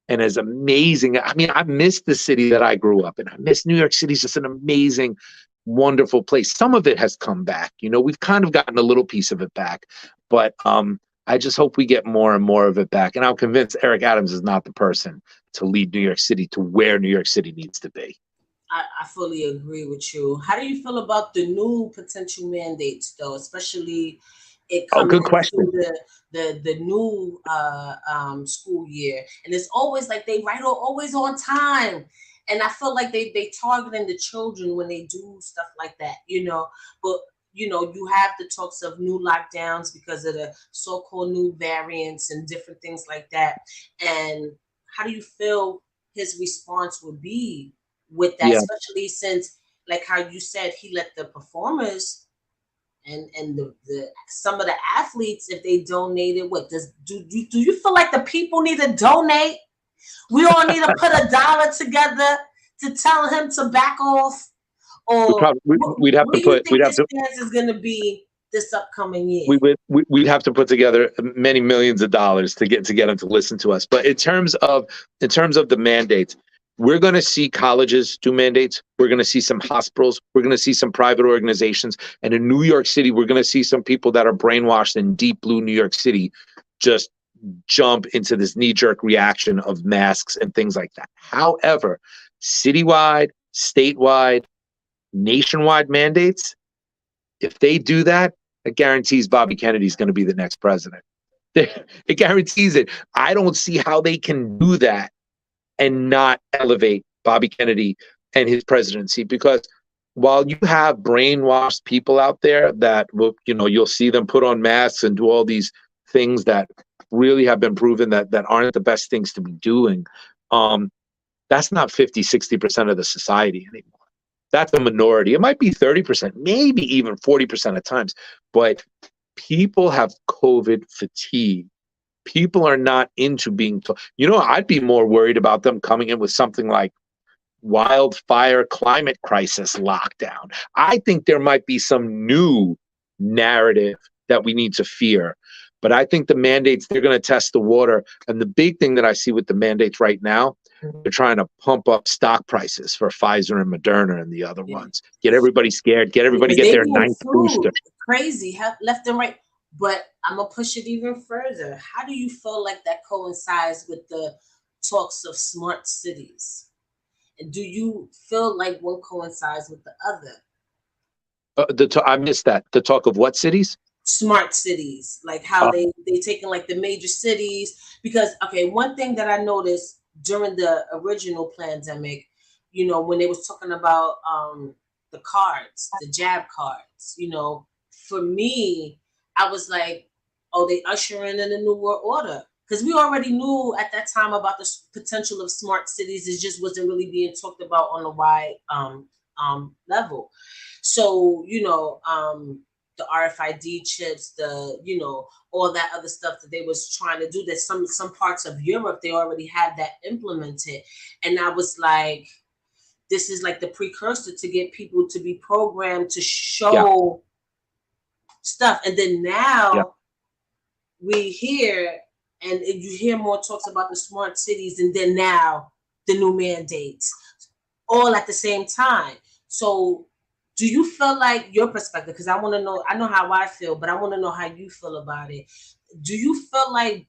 and as amazing. I mean, I miss the city that I grew up in. I miss New York City. It's just an amazing, wonderful place. Some of it has come back. We've kind of gotten a little piece of it back, but I just hope we get more and more of it back. And I'm convinced Eric Adams is not the person to lead New York City to where New York City needs to be. I fully agree with you. How do you feel about the new potential mandates, though, especially it coming good question. into the new school year? And it's always like they always on time. And I feel like they targeting the children when they do stuff like that, But you have the talks of new lockdowns because of the so-called new variants and different things like that. And how do you feel his response would be with that, especially since, like how you said, he let the performers and the some of the athletes, if they donated, do you feel like the people need to donate? We all need to put $1 together to tell him to back off. Or we'd have to put. We'd have to. Stance is going to be this upcoming year. We'd have to put together many millions of dollars to get him to listen to us. But in terms of the mandates, we're going to see colleges do mandates. We're going to see some hospitals. We're going to see some private organizations. And in New York City, we're going to see some people that are brainwashed in deep blue New York City just jump into this knee-jerk reaction of masks and things like that. However, citywide, statewide, nationwide mandates, if they do that, it guarantees Bobby Kennedy's going to be the next president. It guarantees it. I don't see how they can do that and not elevate Bobby Kennedy and his presidency, because while you have brainwashed people out there that will, you'll see them put on masks and do all these things that really have been proven that aren't the best things to be doing. That's not 50-60% of the society anymore. That's a minority. It might be 30%, maybe even 40% at times, but people have COVID fatigue. People are not into being told. I'd be more worried about them coming in with something like wildfire climate crisis lockdown. I think there might be some new narrative that we need to fear. But I think the mandates, they're going to test the water. And the big thing that I see with the mandates right now, they're trying to pump up stock prices for Pfizer and Moderna and the other ones. Get everybody scared. Get everybody get their ninth booster. Crazy, left and right. But I'm going to push it even further. How do you feel like that coincides with the talks of smart cities? And do you feel like one coincides with the other? I missed that. The talk of what cities? Smart cities, like how they taking like the major cities. Because, one thing that I noticed during the original pandemic, when they was talking about the cards, the jab cards, for me, I was like, oh, they ushering in a new world order. Because we already knew at that time about the potential of smart cities. It just wasn't really being talked about on a wide level. So, the RFID chips, all that other stuff that they was trying to do, that some parts of Europe, they already had that implemented. And I was like, this is like the precursor to get people to be programmed to show stuff. And then now we hear, and you hear more talks about the smart cities, and then now the new mandates, all at the same time. So do you feel like, your perspective, because I want to know, I know how I feel, but I want to know how you feel about it. Do you feel like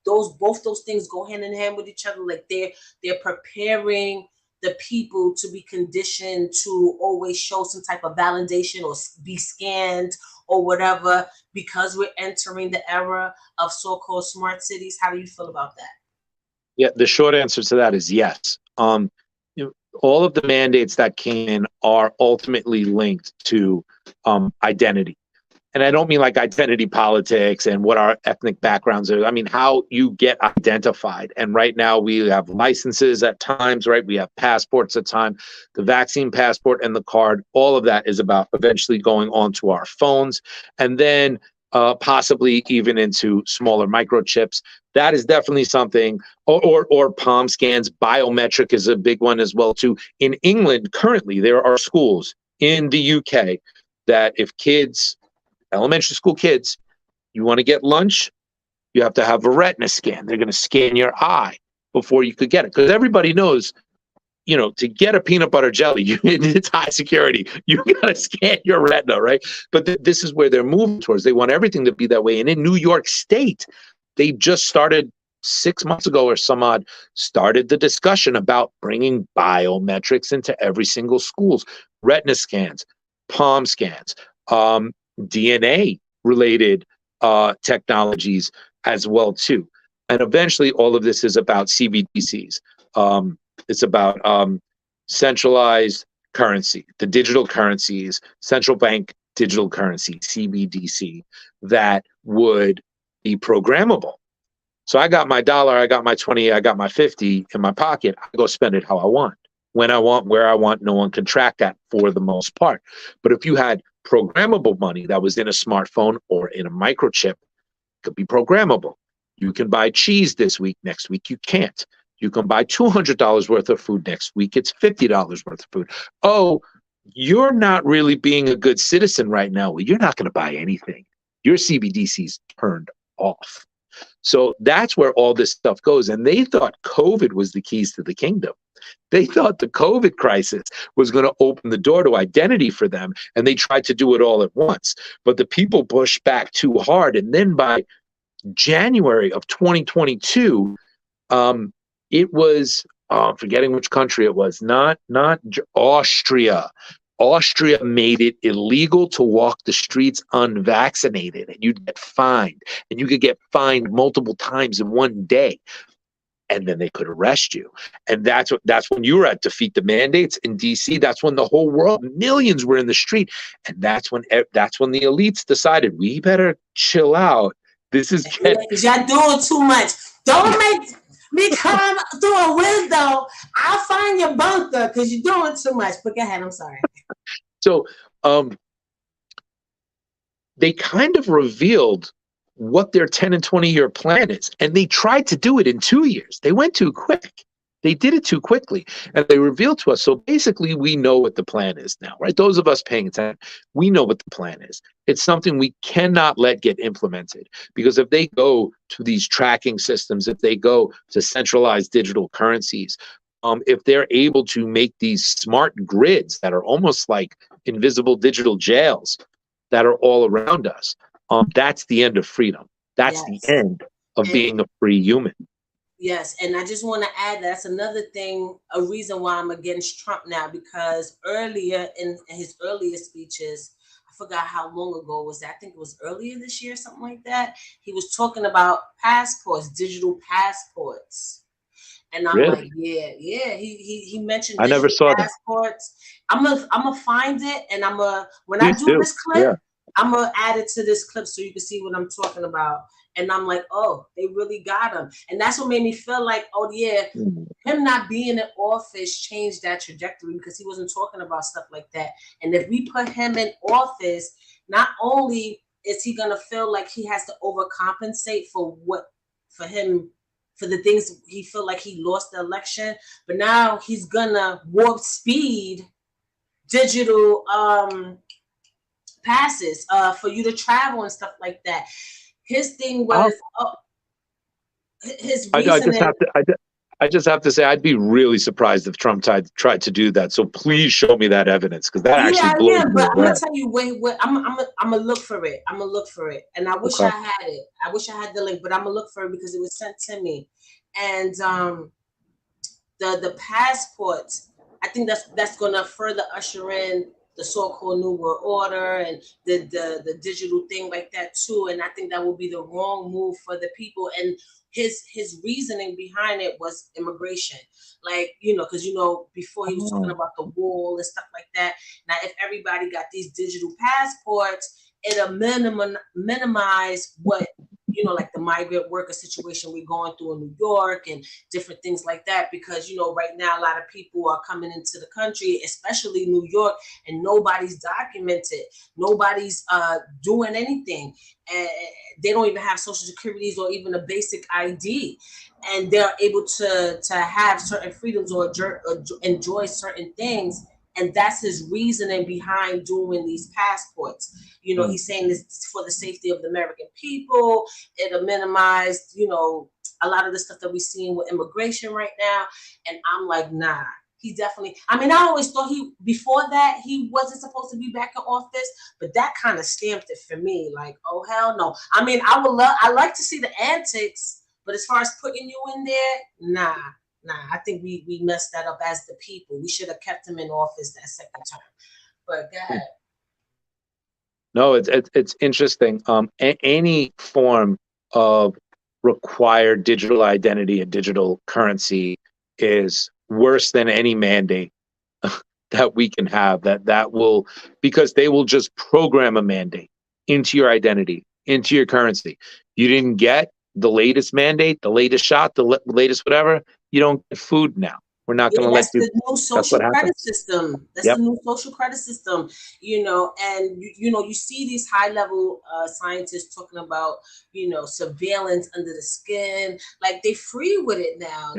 both those things go hand in hand with each other? Like they're preparing the people to be conditioned to always show some type of validation or be scanned or whatever because we're entering the era of so-called smart cities? How do you feel about that? Yeah, the short answer to that is yes. All of the mandates that came in are ultimately linked to identity. And I don't mean like identity politics and what our ethnic backgrounds are. I mean, how you get identified. And right now we have licenses at times, right? We have passports at times, the vaccine passport and the card. All of that is about eventually going onto our phones and then possibly even into smaller microchips. That is definitely something, or palm scans. Biometric is a big one as well too. In England, currently, there are schools in the UK that if kids, elementary school kids, you want to get lunch, you have to have a retina scan. They're going to scan your eye before you could get it. Because everybody knows, to get a peanut butter jelly, it's high security. You got to scan your retina, right? But this is where they're moving towards. They want everything to be that way. And in New York State, they just started 6 months ago or some odd, started the discussion about bringing biometrics into every single schools, retina scans, palm scans, DNA related technologies as well too. And eventually all of this is about CBDCs. It's about centralized currency, the digital currencies, central bank digital currency, CBDC, that would be programmable. So I got my dollar, I got my 20, I got my 50 in my pocket. I go spend it how I want, when I want, where I want. No one can track that for the most part. But if you had programmable money that was in a smartphone or in a microchip, it could be programmable. You can buy cheese this week, next week you can't. You can buy $200 worth of food next week, it's $50 worth of food. Oh, you're not really being a good citizen right now. Well, you're not going to buy anything. Your CBDC's turned off. So that's where all this stuff goes. And they thought COVID was the keys to the kingdom. They thought the COVID crisis was going to open the door to identity for them, and they tried to do it all at once. But the people pushed back too hard. And then by January of 2022, it was, forgetting which country it was, not Austria. Austria made it illegal to walk the streets unvaccinated, and you'd get fined, and you could get fined multiple times in one day. And then they could arrest you. And that's when you were at Defeat the Mandates in DC. That's when the whole world, millions were in the street. And that's when the elites decided, we better chill out. This is y'all doing too much. Don't make me come through a window. I'll find your bunker because you're doing too much. But go ahead, I'm sorry. So they kind of revealed what their 10 and 20-year plan is. And they tried to do it in 2 years. They went too quick. They did it too quickly. And they revealed to us. So basically, we know what the plan is now, right? Those of us paying attention, we know what the plan is. It's something we cannot let get implemented. Because if they go to these tracking systems, if they go to centralized digital currencies, if they're able to make these smart grids that are almost like invisible digital jails that are all around us, that's the end of freedom. That's the end of being a free human. Yes, and I just want to add that's another thing, a reason why I'm against Trump now, because earlier in his earlier speeches, I forgot how long ago it was that. I think it was earlier this year, something like that. He was talking about passports, digital passports. And I'm like, yeah. He mentioned I never saw passports. I'm gonna find it, and when I do this clip, I'm gonna add it to this clip so you can see what I'm talking about. And I'm like, oh, they really got him. And that's what made me feel like, oh yeah, him not being in office changed that trajectory, because he wasn't talking about stuff like that. And if we put him in office, not only is he gonna feel like he has to overcompensate for the things he feel like he lost the election, but now he's gonna warp speed digital passes for you to travel and stuff like that. His thing was his reasoning. I just have to say, I'd be really surprised if Trump tried to do that. So please show me that evidence, because that actually blows me but I'm away. gonna tell you, wait. I'm gonna look for it. I'm gonna look for it, and I wish I had it. I wish I had the link, but I'm gonna look for it because it was sent to me. And the passports, I think that's going to further usher in the so-called New World Order and the digital thing like that too. And I think that will be the wrong move for the people. And his reasoning behind it was immigration, like, because before he was talking about the wall and stuff like that. Now, if everybody got these digital passports, it'll minimize what like the migrant worker situation we're going through in New York and different things like that. Because right now a lot of people are coming into the country, especially New York, and nobody's documented, nobody's doing anything, and they don't even have social securities or even a basic ID, and they're able to have certain freedoms or enjoy certain things. And that's his reasoning behind doing these passports. He's saying this for the safety of the American people. It'll minimize, a lot of the stuff that we're seeing with immigration right now. And I'm like, nah, he definitely, I always thought before that, he wasn't supposed to be back in office, but that kind of stamped it for me. Like, oh, hell no. I like to see the antics, but as far as putting you in there, nah. I think we messed that up as the people. We should have kept him in office that second term. But go ahead. No, it's interesting. Any form of required digital identity and digital currency is worse than any mandate that we can have. That will, because they will just program a mandate into your identity, into your currency. You didn't get the latest mandate, the latest shot, the latest whatever. You don't get food now. We're not going to let you. That's the new social credit system. That's the new social credit system, and you see these high level scientists talking about, surveillance under the skin, like they free with it now.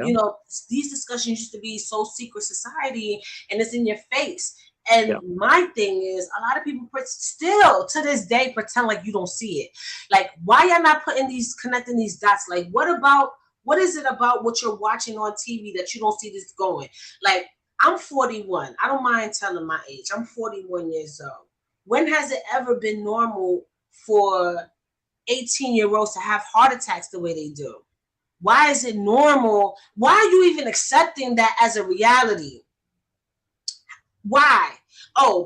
These discussions used to be so secret society, and it's in your face. And my thing is, a lot of people still to this day pretend like you don't see it. Like, why y'all not connecting these dots? Like, what is it about what you're watching on TV that you don't see this going? Like, I'm 41. I don't mind telling my age. I'm 41 years old. When has it ever been normal for 18-year-olds to have heart attacks the way they do? Why is it normal? Why are you even accepting that as a reality? Why?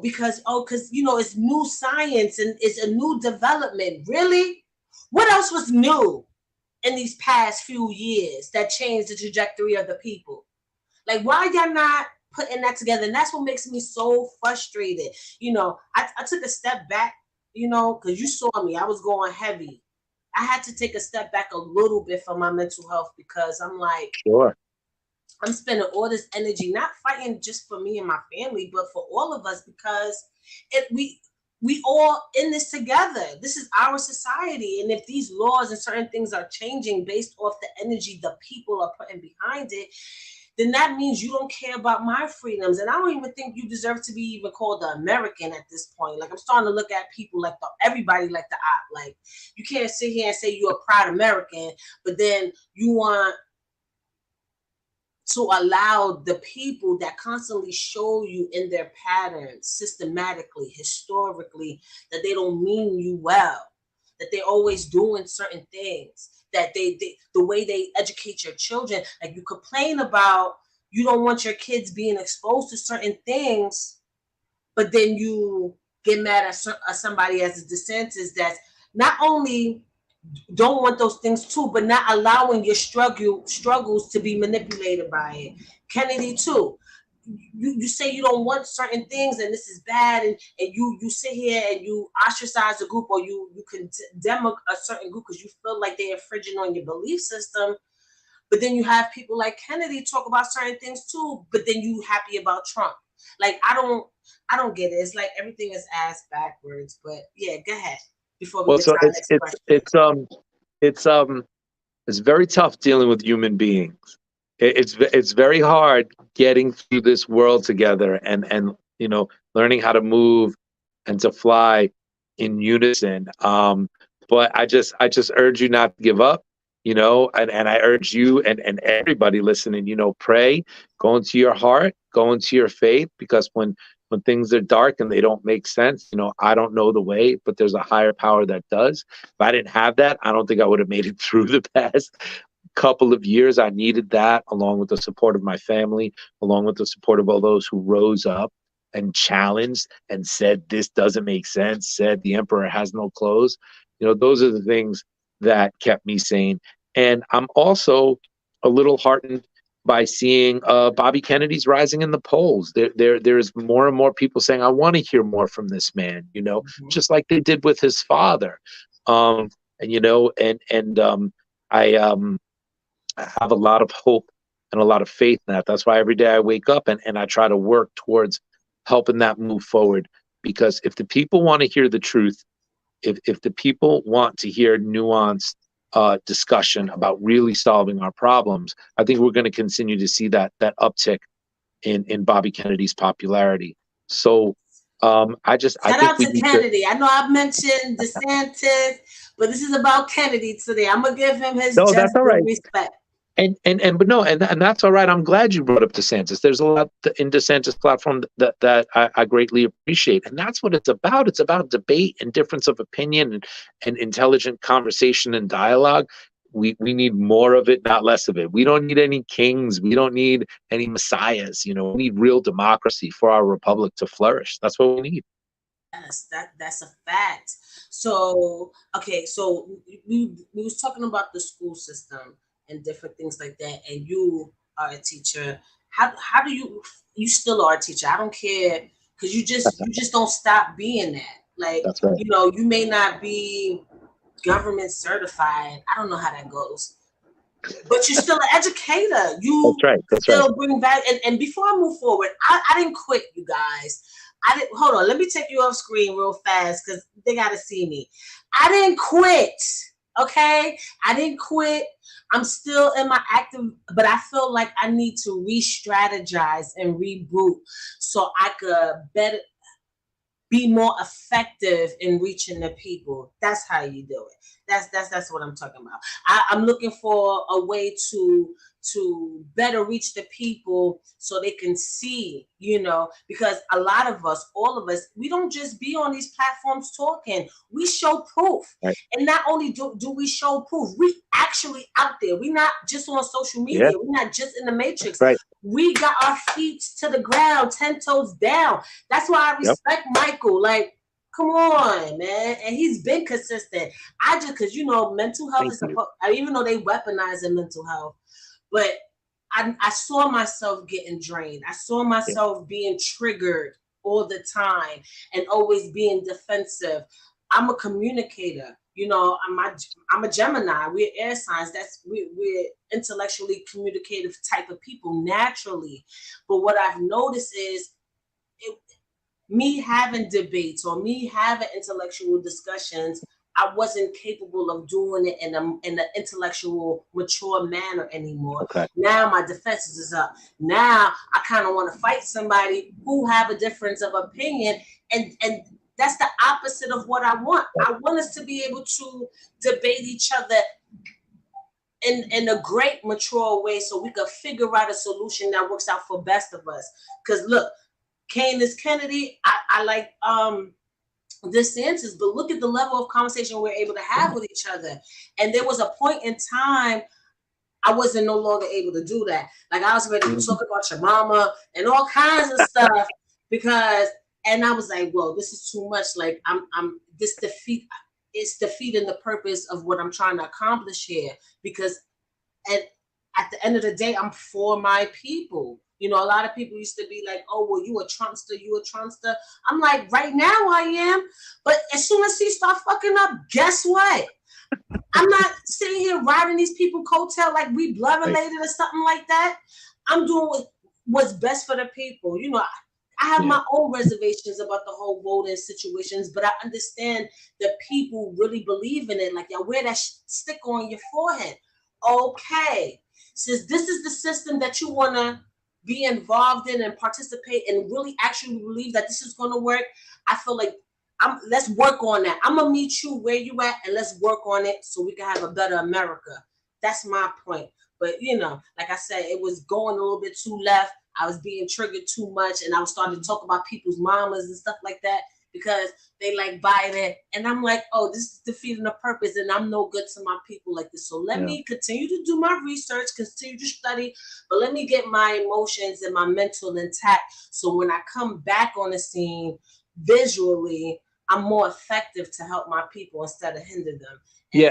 Because it's new science and it's a new development. Really? What else was new in these past few years that changed the trajectory of the people? Like, why y'all not putting that together? And that's what makes me so frustrated. I took a step back, because you saw me. I was going heavy. I had to take a step back a little bit for my mental health, because I'm like, sure, I'm spending all this energy not fighting just for me and my family, but for all of us, because we all in this together. This is our society. And if these laws and certain things are changing based off the energy the people are putting behind it, then that means you don't care about my freedoms. And I don't even think you deserve to be even called the American at this point. Like, I'm starting to look at people like everybody like the op. Like, you can't sit here and say you're a proud American, but then you want to allow the people that constantly show you in their patterns systematically, historically, that they don't mean you well, that they're always doing certain things, that they the way they educate your children. Like, you complain about you don't want your kids being exposed to certain things, but then you get mad at somebody as a DeSantis that's not only don't want those things too, but not allowing your struggles to be manipulated by it. Kennedy too. You say you don't want certain things and this is bad, and you sit here and you ostracize a group, or you condemn a certain group because you feel like they're infringing on your belief system. But then you have people like Kennedy talk about certain things too, but then you happy about Trump. Like, I don't get it. It's like everything is ass backwards. But yeah, go ahead. Before we get to our next question. It's very tough dealing with human beings. It's very hard getting through this world together and learning how to move and to fly in unison. But I just urge you not to give up, and I urge you and everybody listening, pray, go into your heart, go into your faith, because when things are dark and they don't make sense, I don't know the way, but there's a higher power that does. If I didn't have that, I don't think I would have made it through the past couple of years, I needed that, along with the support of my family, along with the support of all those who rose up and challenged and said, this doesn't make sense, said the emperor has no clothes. Those are the things that kept me sane. And I'm also a little heartened by seeing Bobby Kennedy's rising in the polls. There's more and more people saying, I want to hear more from this man, just like they did with his father. I have a lot of hope and a lot of faith in that. That's why every day I wake up and I try to work towards helping that move forward. Because if the people want to hear the truth, if the people want to hear nuanced discussion about really solving our problems, I think we're going to continue to see that uptick in Bobby Kennedy's popularity. So Shout out to Kennedy. I know I've mentioned DeSantis, but this is about Kennedy today. I'm gonna give him his just due respect. And that's all right. I'm glad you brought up DeSantis. There's a lot in DeSantis' platform that I greatly appreciate, and that's what it's about. It's about debate and difference of opinion and intelligent conversation and dialogue. We need more of it, not less of it. We don't need any kings. We don't need any messiahs. We need real democracy for our republic to flourish. That's what we need. Yes, that's a fact. So, okay, so we was talking about the school system and different things like that, and you are a teacher. How do you still are a teacher? I don't care, because you just don't stop being that. Like, that's right. You may not be government certified. I don't know how that goes, but you're still an educator. That's right. Bring back. And before I move forward, I didn't quit, you guys. Hold on. Let me take you off screen real fast because they got to see me. I didn't quit. Okay. I didn't quit. I'm still in my active, but I feel like I need to re-strategize and reboot so I could better be more effective in reaching the people. That's how you do it. That's what I'm talking about. I'm looking for a way to better reach the people so they can see, because a lot of us, all of us, we don't just be on these platforms talking. We show proof. Right. And not only do we show proof, we actually out there. We're not just on social media. Yeah. We're not just in the matrix. Right. We got our feet to the ground, 10 toes down. That's why I respect Michael. Like, come on, man. And he's been consistent. Because, mental health is even though they weaponize mental health, but I saw myself getting drained. I saw myself being triggered all the time and always being defensive. I'm a communicator. I'm a Gemini. We're air signs. We're intellectually communicative type of people naturally. But what I've noticed is me having debates or me having intellectual discussions, I wasn't capable of doing it in an intellectual, mature manner anymore. Okay. Now my defenses is up. Now I kind of want to fight somebody who have a difference of opinion, and that's the opposite of what I want. I want us to be able to debate each other in a great, mature way so we could figure out a solution that works out for best of us. Because look, Kane is Kennedy. I like DeSantis, but look at the level of conversation we're able to have with each other. And there was a point in time I wasn't no longer able to do that. Like, I was ready to talk about your mama and all kinds of stuff and I was like, whoa, this is too much. Like, it's defeating the purpose of what I'm trying to accomplish here, because at the end of the day, I'm for my people. A lot of people used to be like, oh, well, you a Trumpster. I'm like, right now I am. But as soon as he start fucking up, guess what? I'm not sitting here riding these people coattail like we blood related or something like that. I'm doing what's best for the people. I have my own reservations about the whole voting situations, but I understand that people really believe in it. Like, y'all wear that stick on your forehead. Okay. Since this is the system that you want to be involved in and participate and really actually believe that this is going to work, I feel like let's work on that. I'm going to meet you where you at and let's work on it so we can have a better America. That's my point. But, like I said, it was going a little bit too left. I was being triggered too much, and I was starting to talk about people's mamas and stuff like that. because they like buy it. And I'm like, oh, this is defeating the purpose, and I'm no good to my people like this. So let me continue to do my research, continue to study, but let me get my emotions and my mental intact. So when I come back on the scene visually, I'm more effective to help my people instead of hinder them.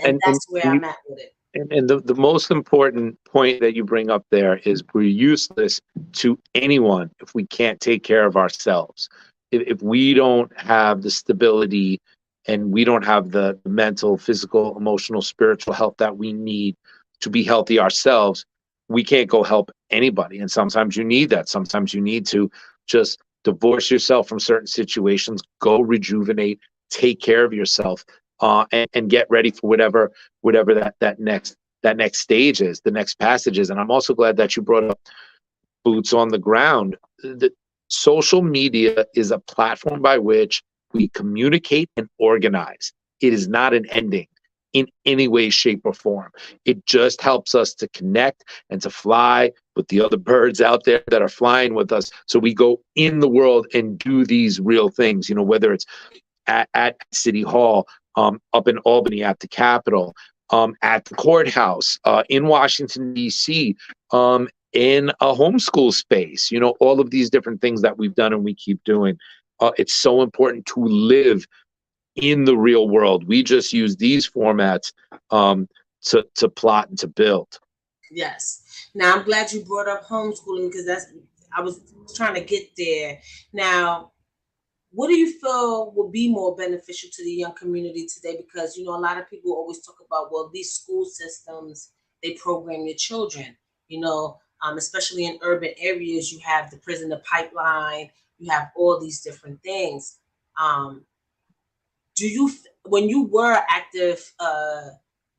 And that's where I'm at with it. And the most important point that you bring up there is we're useless to anyone if we can't take care of ourselves. If we don't have the stability and we don't have the mental, physical, emotional, spiritual health that we need to be healthy ourselves, we can't go help anybody. And sometimes you need that. Sometimes you need to just divorce yourself from certain situations, go rejuvenate, take care of yourself, and get ready for whatever that next stage is, the next passage is. And I'm also glad that you brought up boots on the ground. The social media is a platform by which we communicate and organize. It is not an ending in any way, shape, or form. It just helps us to connect and to fly with the other birds out there that are flying with us. So we go in the world and do these real things, whether it's at City Hall, up in Albany at the Capitol, at the courthouse, in Washington, D.C., in a homeschool space, all of these different things that we've done and we keep doing. It's so important to live in the real world. We just use these formats to plot and to build. Yes. Now, I'm glad you brought up homeschooling because I was trying to get there. Now, what do you feel would be more beneficial to the young community today? Because, a lot of people always talk about, well, these school systems, they program your children, especially in urban areas, you have the prisoner pipeline, you have all these different things. When you were active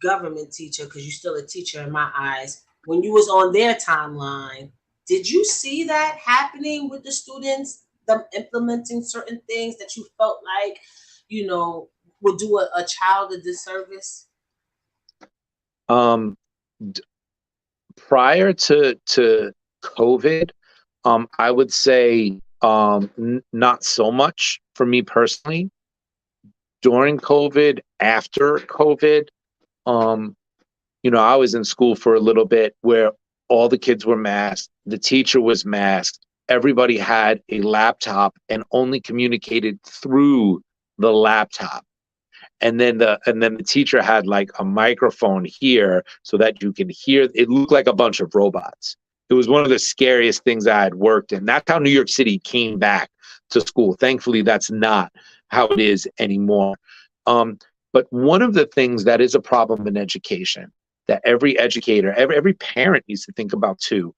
government teacher, because you're still a teacher in my eyes, when you was on their timeline, did you see that happening with the students? Them implementing certain things that you felt like, would do a child a disservice? Prior to COVID, I would say not so much for me personally. During COVID, after COVID, I was in school for a little bit where all the kids were masked, the teacher was masked. Everybody had a laptop and only communicated through the laptop. And then the teacher had like a microphone here so that you can hear. It looked like a bunch of robots. It was one of the scariest things I had worked in. That's how New York City came back to school. Thankfully, that's not how it is anymore. But one of the things that is a problem in education that every educator, every parent needs to think about too,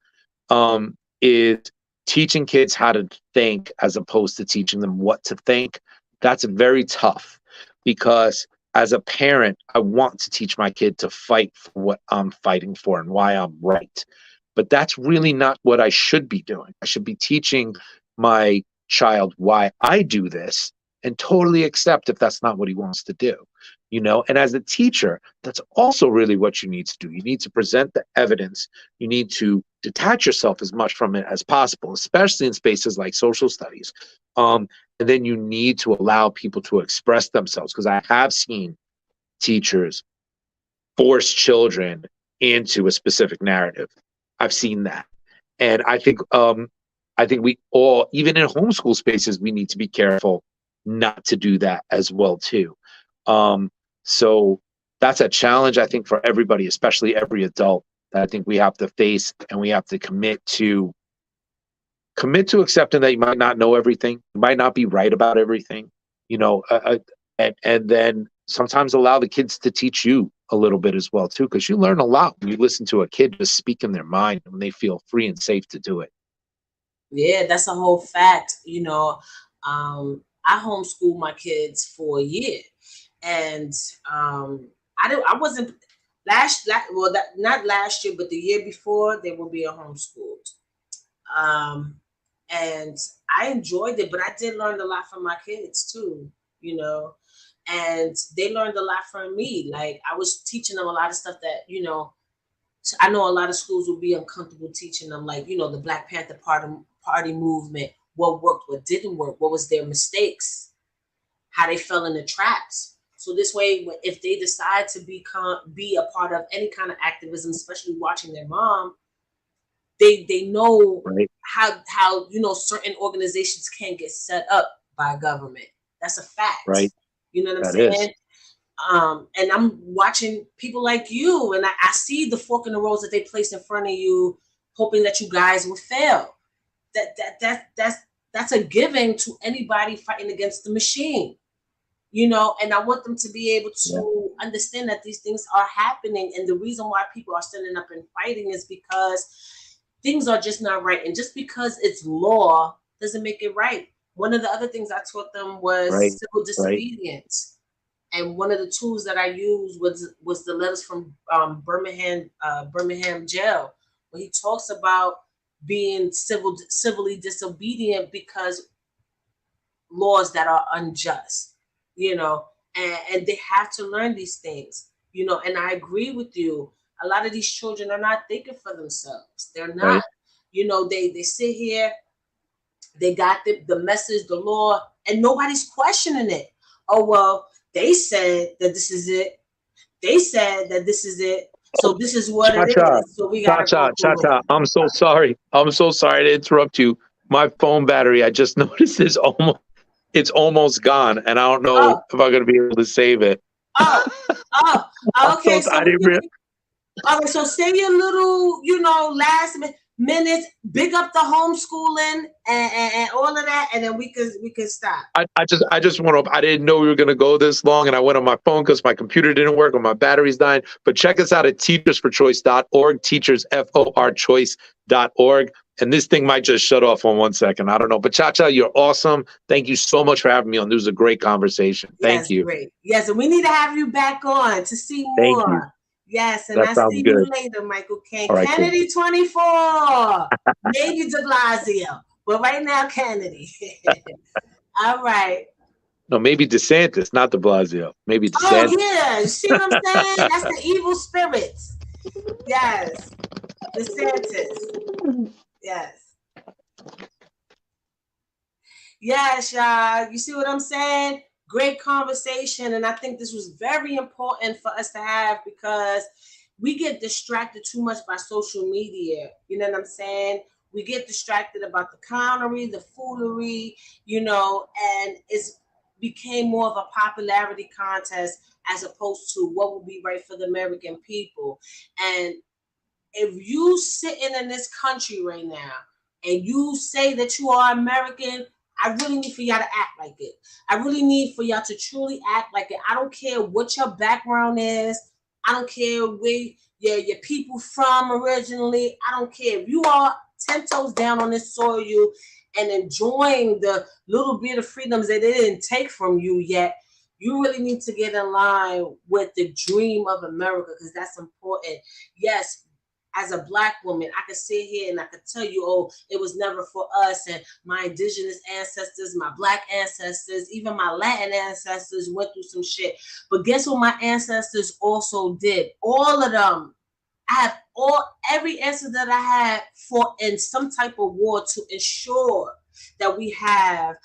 is teaching kids how to think as opposed to teaching them what to think. That's very tough because as a parent, I want to teach my kid to fight for what I'm fighting for and why I'm right. But that's really not what I should be doing. I should be teaching my child why I do this and totally accept if that's not what he wants to do. And as a teacher, that's also really what you need to do. You need to present the evidence. You need to detach yourself as much from it as possible, especially in spaces like social studies. And then you need to allow people to express themselves, because I have seen teachers force children into a specific narrative. I've seen that. And I think we all, even in homeschool spaces, we need to be careful not to do that as well too. So that's a challenge, I think, for everybody, especially every adult, that I think we have to face, and we have to commit to accepting that you might not know everything, you might not be right about everything, and then sometimes allow the kids to teach you a little bit as well too, because you learn a lot when you listen to a kid just speak in their mind when they feel free and safe to do it. Yeah, that's a whole fact. I homeschooled my kids for a year, and I wasn't not last year, but the year before they were being homeschooled, and I enjoyed it, but I did learn a lot from my kids too, and they learned a lot from me. Like, I was teaching them a lot of stuff that I know a lot of schools will be uncomfortable teaching them, like the Black Panther Party movement, what worked, what didn't work, what was their mistakes, how they fell in the traps. So this way, if they decide to be a part of any kind of activism, especially watching their mom, they know Right. how certain organizations can get set up by government. That's a fact. Right. You know what I'm That is. saying? And I'm watching people like you, and I see the fork in the road that they place in front of you, hoping that you guys will fail. That's a giving to anybody fighting against the machine. And I want them to be able Yeah. to understand that these things are happening, and the reason why people are standing up and fighting is because things are just not right, and just because it's law doesn't make it right. One of the other things I taught them was Right. civil Right. disobedience, and one of the tools that I used was the letters from Birmingham jail, where he talks about being civilly disobedient because laws that are unjust, and they have to learn these things, and I agree with you. A lot of these children are not thinking for themselves. They're not. Right. They sit here, they got the message, the law, and nobody's questioning it. Oh, well, they said that this is it. They said that this is it. So this is what it Cha-cha. is. So we gotta Cha-cha. go through Cha-cha. it. I'm so sorry. I'm so sorry to interrupt you. My phone battery, I just noticed, it's almost gone, and I don't know Oh, if I'm gonna be able to save it. oh, oh. I'm Okay, so so I didn't all right, so say your little, last minutes, big up the homeschooling and all of that, and then we could stop. I just want to. I didn't know we were going to go this long, and I went on my phone because my computer didn't work or my battery's dying. But check us out at teachersforchoice.org, teachersforchoice.org. And this thing might just shut off on 1 second. I don't know. But Cha-Cha, you're awesome. Thank you so much for having me on. This was a great conversation. Thank Yes, you. great. Yes, and we need to have you back on to see Thank you. more. Yes, and That I sounds see you good. later, Michael Kane. All right, cool. Kennedy 24. Maybe Diblasio. But right now, Kennedy. All right. No, maybe DeSantis, not Diblasio. Maybe Oh, DeSantis. yeah. You see what I'm saying? That's the evil spirits. Yes. DeSantis. Yes. Yes, y'all. You see what I'm saying? Great conversation. And I think this was very important for us to have because we get distracted too much by social media. You know what I'm saying? We get distracted about the clownery, the foolery, and it's became more of a popularity contest as opposed to what would be right for the American people. And if you sitting in this country right now and you say that you are American, I really need for y'all to act like it. I really need for y'all to truly act like it. I don't care what your background is. I don't care where your people from originally. I don't care if you are 10 toes down on this soil and enjoying the little bit of freedoms that they didn't take from you yet. You really need to get in line with the dream of America because that's important. Yes, as a Black woman, I could sit here and I could tell you, oh, it was never for us. And my indigenous ancestors, my Black ancestors, even my Latin ancestors went through some shit. But guess what my ancestors also did? All of them. I have every ancestor that I had fought in some type of war to ensure that we have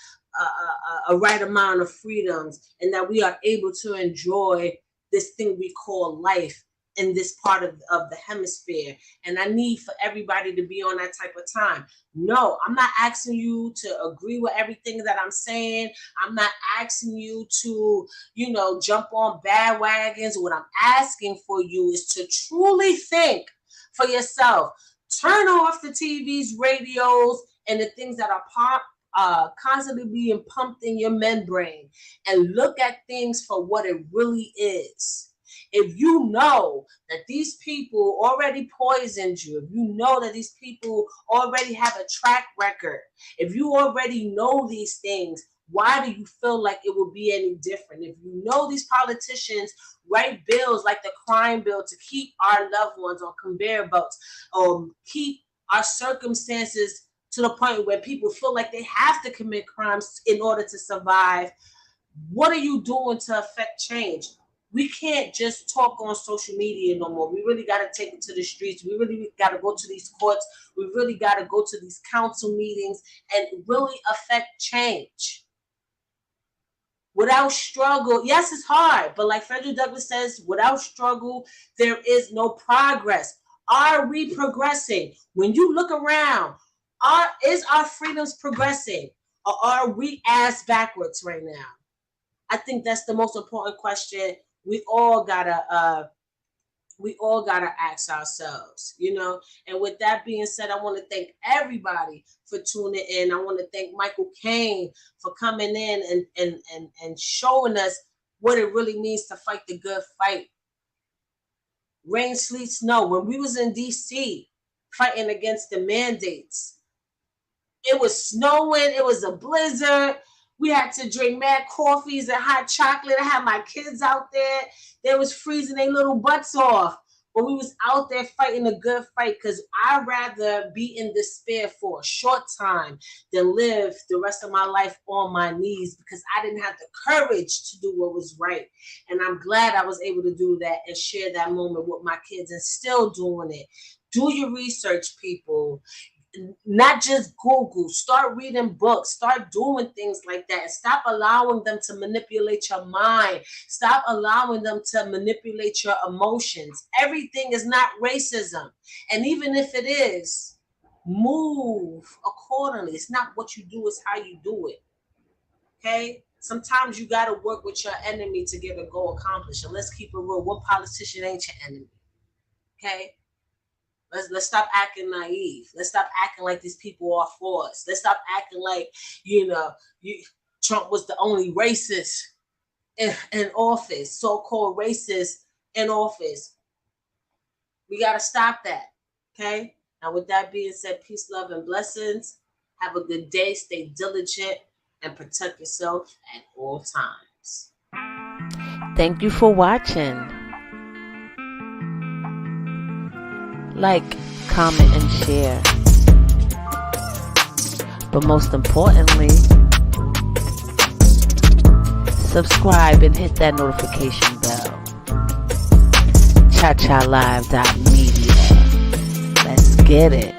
a right amount of freedoms and that we are able to enjoy this thing we call life in this part of the hemisphere. And I need for everybody to be on that type of time. No, I'm not asking you to agree with everything that I'm saying. I'm not asking you to, jump on bandwagons. What I'm asking for you is to truly think for yourself. Turn off the TVs, radios, and the things that are constantly being pumped in your membrane and look at things for what it really is. If you know that these people already poisoned you, if you know that these people already have a track record, if you already know these things, why do you feel like it will be any different? If you know these politicians write bills like the crime bill to keep our loved ones on conveyor belts, keep our circumstances to the point where people feel like they have to commit crimes in order to survive, what are you doing to affect change? We can't just talk on social media no more. We really got to take it to the streets. We really got to go to these courts. We really got to go to these council meetings and really affect change. Without struggle, yes, it's hard, but like Frederick Douglass says, without struggle, there is no progress. Are we progressing? When you look around, is our freedoms progressing, or are we ass backwards right now? I think that's the most important question we all gotta ask ourselves, you know. And with that being said, I want to thank everybody for tuning in. I want to thank Michael Kane for coming in and showing us what it really means to fight the good fight. Rain, sleet, snow. When we was in DC fighting against the mandates, it was snowing, it was a blizzard. We had to drink mad coffees and hot chocolate. I had my kids out there. They was freezing their little butts off. But we was out there fighting a good fight, because I'd rather be in despair for a short time than live the rest of my life on my knees, because I didn't have the courage to do what was right. And I'm glad I was able to do that and share that moment with my kids, and still doing it. Do your research, people. Not just Google. Start reading books. Start doing things like that. And stop allowing them to manipulate your mind. Stop allowing them to manipulate your emotions. Everything is not racism. And even if it is, move accordingly. It's not what you do, it's how you do it. Okay? Sometimes you got to work with your enemy to get a goal accomplished. And let's keep it real. What politician ain't your enemy? Okay? Let's stop acting naive. Let's stop acting like these people are for us. Let's stop acting like, Trump was the only racist in office, so-called racist in office. We got to stop that, okay? And with that being said, peace, love, and blessings. Have a good day. Stay diligent and protect yourself at all times. Thank you for watching. Like, comment, and share. But most importantly, subscribe and hit that notification bell. ChaChaLive.media. Let's get it.